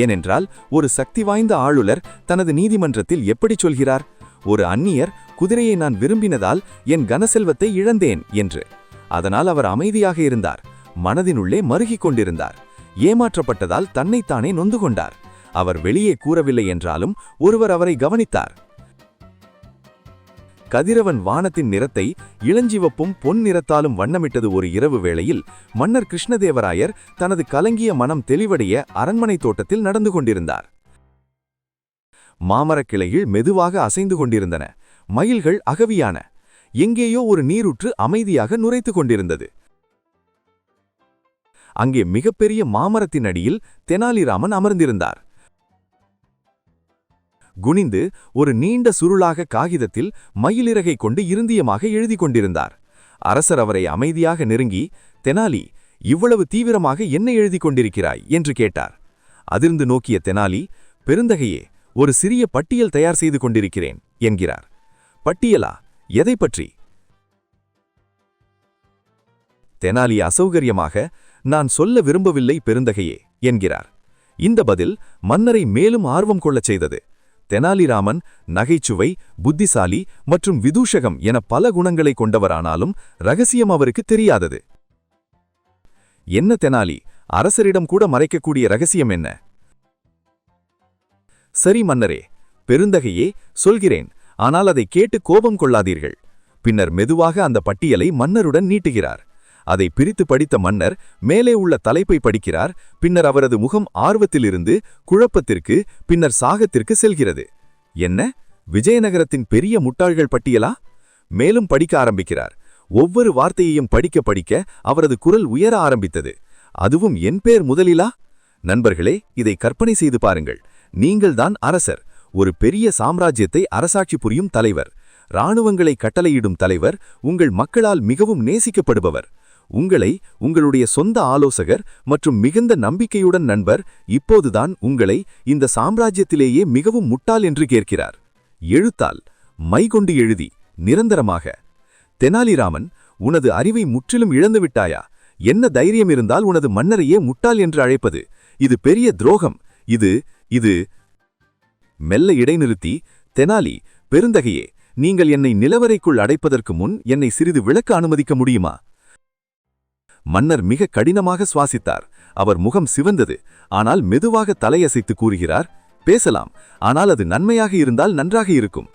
ஏனென்றால் ஒரு சக்தி வாய்ந்த ஆளுநர் தனது நீதிமன்றத்தில் எப்படி சொல்கிறார், ஒரு அந்நியர் குதிரையை நான் விரும்பினதால் என் கனசெல்வத்தை இழந்தேன் என்று. அதனால் அவர் அமைதியாக இருந்தார், மனதினுள்ளே மருகிக் கொண்டிருந்தார். ஏமாற்றப்பட்டதால் தன்னைத்தானே நொந்து கொண்டார். அவர் வெளியே கூறவில்லை என்றாலும் ஒருவர் அவரை கவனித்தார். கதிரவன் வானத்தின் நிறத்தை இளஞ்சிவப்பும் பொன் நிறத்தாலும் வண்ணமிட்டது. ஒரு இரவு வேளையில் மன்னர் கிருஷ்ணதேவராயர் தனது கலங்கிய மனம் தெளிவடைய அரண்மனை தோட்டத்தில் நடந்து கொண்டிருந்தார். மாமரக்கிளையில் மெதுவாக அசைந்து கொண்டிருந்தன. மயில்கள் அகவியான. எங்கேயோ ஒரு நீரூற்று அமைதியாக நுரைத்து கொண்டிருந்தது. அங்கே மிகப்பெரிய மாமரத்தின் அடியில் தெனாலிராமன் அமர்ந்திருந்தார். குனிந்து ஒரு நீண்ட சுருளாக காகிதத்தில் மயிலிறகை கொண்டு இருந்தியமாக எழுதி கொண்டிருந்தார். அரசர் அவரை அமைதியாக நெருங்கி, தெனாலி, இவ்வளவு தீவிரமாக என்ன எழுதி கொண்டிருக்கிறாய் என்று கேட்டார். அதிர்ந்து நோக்கிய தெனாலி, பெருந்தகையே, ஒரு சிறிய பட்டியல் தயார் செய்து கொண்டிருக்கிறேன் என்கிறார். பட்டியலா? எதை பற்றி? தெனாலி அசௌகரியமாக, நான் சொல்ல விரும்பவில்லை பெருந்தகையே என்கிறார். இந்த பதில் மன்னரை மேலும் ஆர்வம் கொள்ளச் செய்தது. தெனாலிராமன் நகைச்சுவை, புத்திசாலி மற்றும் விதூஷகம் என பல குணங்களை கொண்டவரானாலும் ரகசியம் அவருக்கு தெரியாதது. என்ன தெனாலி, அரசரிடம் கூட மறைக்கக்கூடிய ரகசியம் என்ன? சரி மன்னரே, பெருந்தகையே, சொல்கிறேன். ஆனால் அதை கேட்டு கோபம் கொள்ளாதீர்கள். பின்னர் மெதுவாக அந்த பட்டியலை மன்னருடன் நீட்டுகிறார். அதை பிரித்து படித்த மன்னர் மேலே உள்ள தலைப்பை படிக்கிறார். பின்னர் அவரது முகம் ஆர்வத்திலிருந்து குழப்பத்திற்கு, பின்னர் சாகத்திற்கு செல்கிறது. என்ன, விஜயநகரத்தின் பெரிய முட்டாள்கள் பட்டியலா? மேலும் படிக்க ஆரம்பிக்கிறார். ஒவ்வொரு வார்த்தையையும் படிக்க படிக்க அவரது குரல் உயர ஆரம்பித்தது. அதுவும் என் பேர் முதலிலா? நண்பர்களே, இதை கற்பனை செய்து பாருங்கள். நீங்கள்தான் அரசர், ஒரு பெரிய சாம்ராஜ்யத்தை அரசாட்சி புரியும் தலைவர், இராணுவங்களை கட்டளையிடும் தலைவர், உங்கள் மக்களால் மிகவும் நேசிக்கப்படுபவர். உங்களை உங்களுடைய சொந்த ஆலோசகர் மற்றும் மிகுந்த நம்பிக்கையுடன் நண்பர் இப்போதுதான் உங்களை இந்த சாம்ராஜ்யத்திலேயே மிகவும் முட்டாள் என்று கேட்கிறார். எழுத்தால், மைகொண்டு எழுதி, நிரந்தரமாக. தெனாலிராமன், உனது அறிவை முற்றிலும் இழந்துவிட்டாயா? என்ன தைரியம் இருந்தால் உனது மன்னரையே முட்டாள் என்று அழைப்பது? இது பெரிய துரோகம். இது மெல்ல இடைநிறுத்தி, தெனாலி, பெருந்தகையே, நீங்கள் என்னை நிலவரைக்குள் அடைப்பதற்கு முன் என்னை சிறிது விளக்க அனுமதிக்க முடியுமா? மன்னர் மிக கடினமாக சுவாசித்தார். அவர் முகம் சிவந்தது. ஆனால் மெதுவாக தலையசைத்து கூறுகிறார், பேசலாம், ஆனால் அது நன்மையாக இருந்தால் நன்றாக இருக்கும்.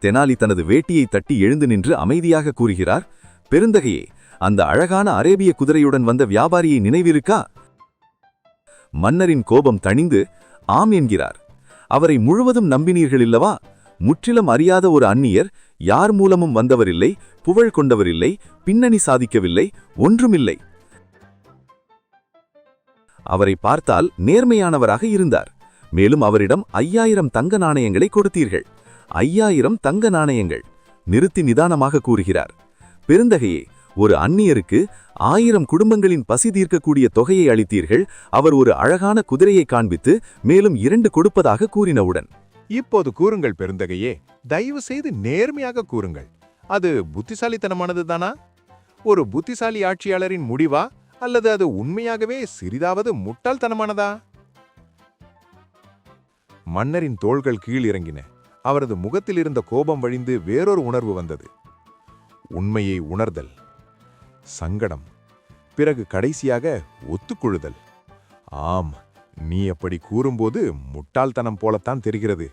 தெனாலி தனது வேட்டியை தட்டி எழுந்து நின்று அமைதியாக கூறுகிறார், பெருந்தகையே, அந்த அழகான அரேபிய குதிரையுடன் வந்த வியாபாரியை நினைவிருக்கா? மன்னரின் கோபம் தணிந்து, ஆம் என்கிறார். அவரை முழுவதும் நம்பினீர்களில்லவா? முற்றிலும் அறியாத ஒரு அந்நியர், யார் மூலமும் வந்தவரில்லை, புகழ் கொண்டவரில்லை, பின்னணி சாதிக்கவில்லை, ஒன்றுமில்லை. அவரை பார்த்தால் நேர்மையானவராக இருந்தார். மேலும் அவரிடம் 5000 தங்க நாணயங்களை கொடுத்தீர்கள். 5000 தங்க நாணயங்கள். நிறுத்தி நிதானமாக கூறுகிறார், பெருந்தகையே, ஒரு அந்நியருக்கு 1000 குடும்பங்களின் பசி தீர்க்கக்கூடிய தொகையை அளித்தீர்கள். அவர் ஒரு அழகான குதிரையை காண்பித்து மேலும் 2 கொடுப்பதாக கூறினவுடன், இப்போது கூறுங்கள் பெருந்தகையே, தயவு செய்து நேர்மையாக கூறுங்கள். அது புத்திசாலித்தனமானது தானா? ஒரு புத்திசாலி ஆட்சியாளரின் முடிவா, அல்லது அது உண்மையாகவே சிறிதாவது முட்டாள்தனமானதா? மன்னரின் தோள்கள் கீழ் இறங்கின. அவரது முகத்தில் இருந்த கோபம் வழிந்து வேறொரு உணர்வு வந்தது. உண்மையை உணர்தல், சங்கடம், பிறகு கடைசியாக ஒத்துக்கொள்ளுதல். ஆம், நீ அப்படி கூறும்போது முட்டாள்தனம் போலத்தான் தெரிகிறது.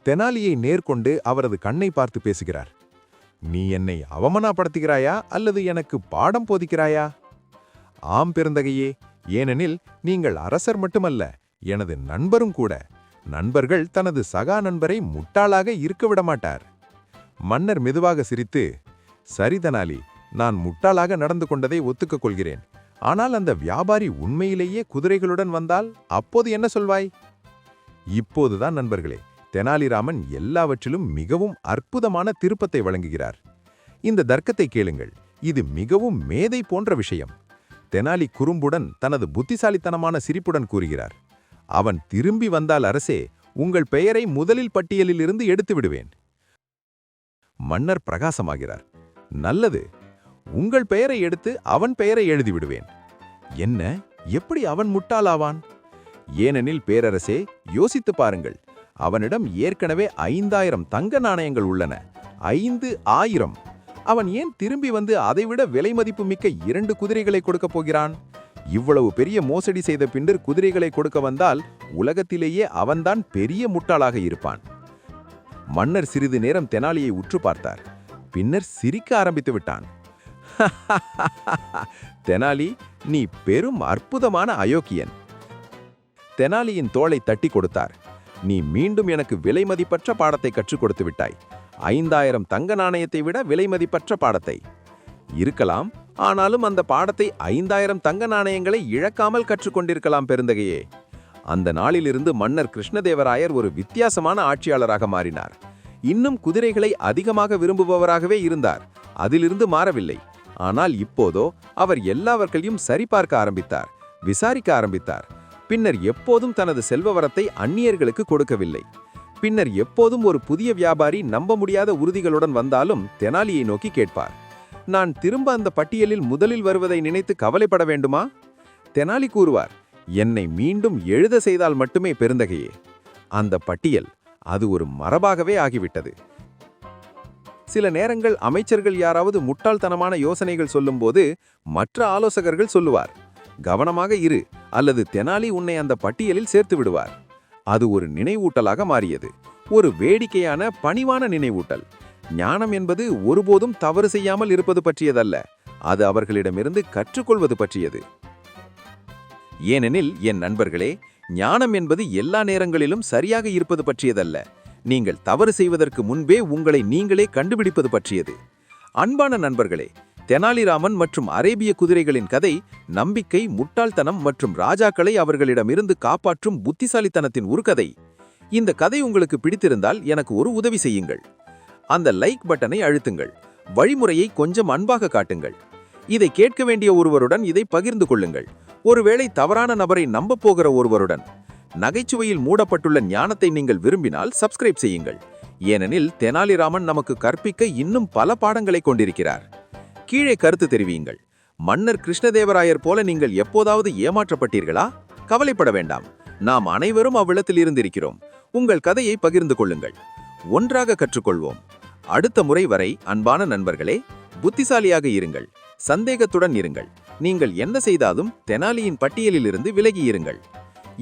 தெனாலியை நேர்கொண்டு அவரது கண்ணை பார்த்து பேசுகிறார். நீ என்னை அவமானப்படுத்துகிறாயா அல்லது எனக்கு பாடம் போதிக்கிறாயா? ஆம் பெருந்தகையே, ஏனெனில் நீங்கள் அரசர் மட்டுமல்ல, எனது நண்பரும் கூட. நண்பர்கள் தனது சகா நண்பரை முட்டாளாக இருக்க விடமாட்டார். மன்னர் மெதுவாக சிரித்து, சரி தெனாலி, நான் முட்டாளாக நடந்து கொண்டதை ஒத்துக்கக் கொள்கிறேன். ஆனால் அந்த வியாபாரி உண்மையிலேயே குதிரைகளுடன் வந்தால் அப்போது என்ன சொல்வாய்? இப்போதுதான் நண்பர்களே, தெனாலிராமன் எல்லாவற்றிலும் மிகவும் அற்புதமான திருப்பத்தை வழங்குகிறார். இந்த தர்க்கத்தை கேளுங்கள், இது மிகவும் மேதை போன்ற விஷயம். தெனாலி குறும்புடன் தனது புத்திசாலித்தனமான சிரிப்புடன் கூறுகிறார், அவன் திரும்பி வந்தால் அரசே, உங்கள் பெயரை முதலில் பட்டியலில் இருந்து எடுத்து விடுவேன். மன்னர் பிரகாசமாகிறார். நல்லது, உங்கள் பெயரை எடுத்து அவன் பெயரை எழுதிவிடுவேன். என்ன, எப்படி அவன் முட்டாளாவான்? ஏனெனில் பேரரசே, யோசித்து பாருங்கள், அவனிடம் ஏற்கனவே 5000 தங்க நாணயங்கள் உள்ளன. 5000. அவன் ஏன் திரும்பி வந்து அதைவிட விலை மதிப்பு மிக்க 2 குதிரைகளை கொடுக்கப் போகிறான்? இவ்வளவு பெரிய மோசடி செய்த பின்னர் குதிரைகளை கொடுக்க வந்தால் உலகத்திலேயே அவன்தான் பெரிய முட்டாளாக இருப்பான். மன்னர் சிறிது நேரம் தெனாலியை உற்று பார்த்தார். பின்னர் சிரிக்க ஆரம்பித்து விட்டான். தெனாலி, நீ பெரும் அற்புதமான அயோக்கியன். தெனாலியின் தோளை தட்டி கொடுத்தார். நீ மீண்டும் எனக்கு விலை மதிப்பற்ற பாடத்தை கற்றுக் கொடுத்து விட்டாய். 5000 தங்க நாணயத்தை விட விலை மதிப்பற்ற பாடத்தை. இருக்கலாம், ஆனாலும் அந்த பாடத்தை 5000 தங்க நாணயங்களை இழக்காமல் கற்றுக்கொண்டிருக்கலாம் பெருந்தகையே. அந்த நாளிலிருந்து மன்னர் கிருஷ்ணதேவராயர் ஒரு வித்தியாசமான ஆட்சியாளராக மாறினார். இன்னும் குதிரைகளை அதிகமாக விரும்புபவராகவே இருந்தார். அதிலிருந்து மாறவில்லை. ஆனால் இப்போதோ அவர் எல்லாவற்றையும் சரிபார்க்க ஆரம்பித்தார், விசாரிக்க ஆரம்பித்தார். பின்னர் எப்போதும் தனது செல்வவரத்தை அந்நியர்களுக்கு கொடுக்கவில்லை. பின்னர் எப்போதும் ஒரு புதிய வியாபாரி நம்ப முடியாத உறுதிகளுடன் வந்தாலும் தெனாலியை நோக்கி கேட்பார், நான் திரும்ப அந்த பட்டியலில் முதலில் வருவதை நினைத்து கவலைப்பட வேண்டுமா? தெனாலி கூறுவார், என்னை மீண்டும் எழுத செய்தால் மட்டுமே பெருந்தகையே. அந்த பட்டியல், அது ஒரு மரபாகவே ஆகிவிட்டது. சில நேரங்கள் அமைச்சர்கள் யாராவது முட்டாள்தனமான யோசனைகள் சொல்லும்போது மற்ற ஆலோசகர்கள் சொல்லுவார், கவனமாக இரு, அல்லது தெனாலி உன்னை அந்த பட்டியலில் சேர்த்து விடுவார். அது ஒரு நினைவூட்டலாக மாறியது. ஒரு வேடிக்கையான பணிவான நினைவூட்டல். ஞானம் என்பது ஒருபோதும் தவறு செய்யாமல் இருப்பது பற்றியதல்ல, அது அவர்களிடமிருந்து கற்றுக்கொள்வது பற்றியது. ஏனெனில் என் நண்பர்களே, ஞானம் என்பது எல்லா நேரங்களிலும் சரியாக இருப்பது பற்றியதல்ல, நீங்கள் தவறு செய்வதற்கு முன்பே உங்களை நீங்களே கண்டுபிடிப்பது பற்றியது. அன்பான நண்பர்களே, தெனாலிராமன் மற்றும் அரேபிய குதிரைகளின் கதை நம்பிக்கை, முட்டாள்தனம் மற்றும் ராஜாக்களை அவர்களிடமிருந்து காப்பாற்றும் புத்திசாலித்தனத்தின் ஒரு கதை. இந்த கதை உங்களுக்கு பிடித்திருந்தால் எனக்கு ஒரு உதவி செய்யுங்கள். அந்த லைக் பட்டனை அழுத்துங்கள். வழிமுறையை கொஞ்சம் அன்பாக காட்டுங்கள். இதை கேட்க வேண்டிய ஒருவருடன் இதை பகிர்ந்து கொள்ளுங்கள். ஒருவேளை தவறான நபரை நம்பப் போகிற ஒருவருடன். நகைச்சுவையில் மூடப்பட்டுள்ள ஞானத்தை நீங்கள் விரும்பினால் சப்ஸ்கிரைப் செய்யுங்கள். ஏனெனில் தெனாலிராமன் நமக்கு கற்பிக்க இன்னும் பல பாடங்களை கொண்டிருக்கிறார். கீழே கருத்து தெரிவியுங்கள். மன்னர் கிருஷ்ணதேவராயர் போல நீங்கள் எப்போதாவது ஏமாற்றப்பட்டீர்களா? கவலைப்பட வேண்டாம், நாம் அனைவரும் அவ்விடத்தில் இருந்திருக்கிறோம். உங்கள் கதையை பகிர்ந்து கொள்ளுங்கள். ஒன்றாக கற்றுக்கொள்வோம். அடுத்த முறை வரை அன்பான நண்பர்களே, புத்திசாலியாக இருங்கள், சந்தேகத்துடன் இருங்கள். நீங்கள் என்ன செய்தாலும் தெனாலியின் பட்டியலிலிருந்து விலகி இருங்கள்.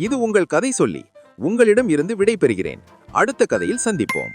இது உங்கள் கதை சொல்லி உங்களிடம் இருந்து விடை பெறுகிறேன். அடுத்த கதையில் சந்திப்போம்.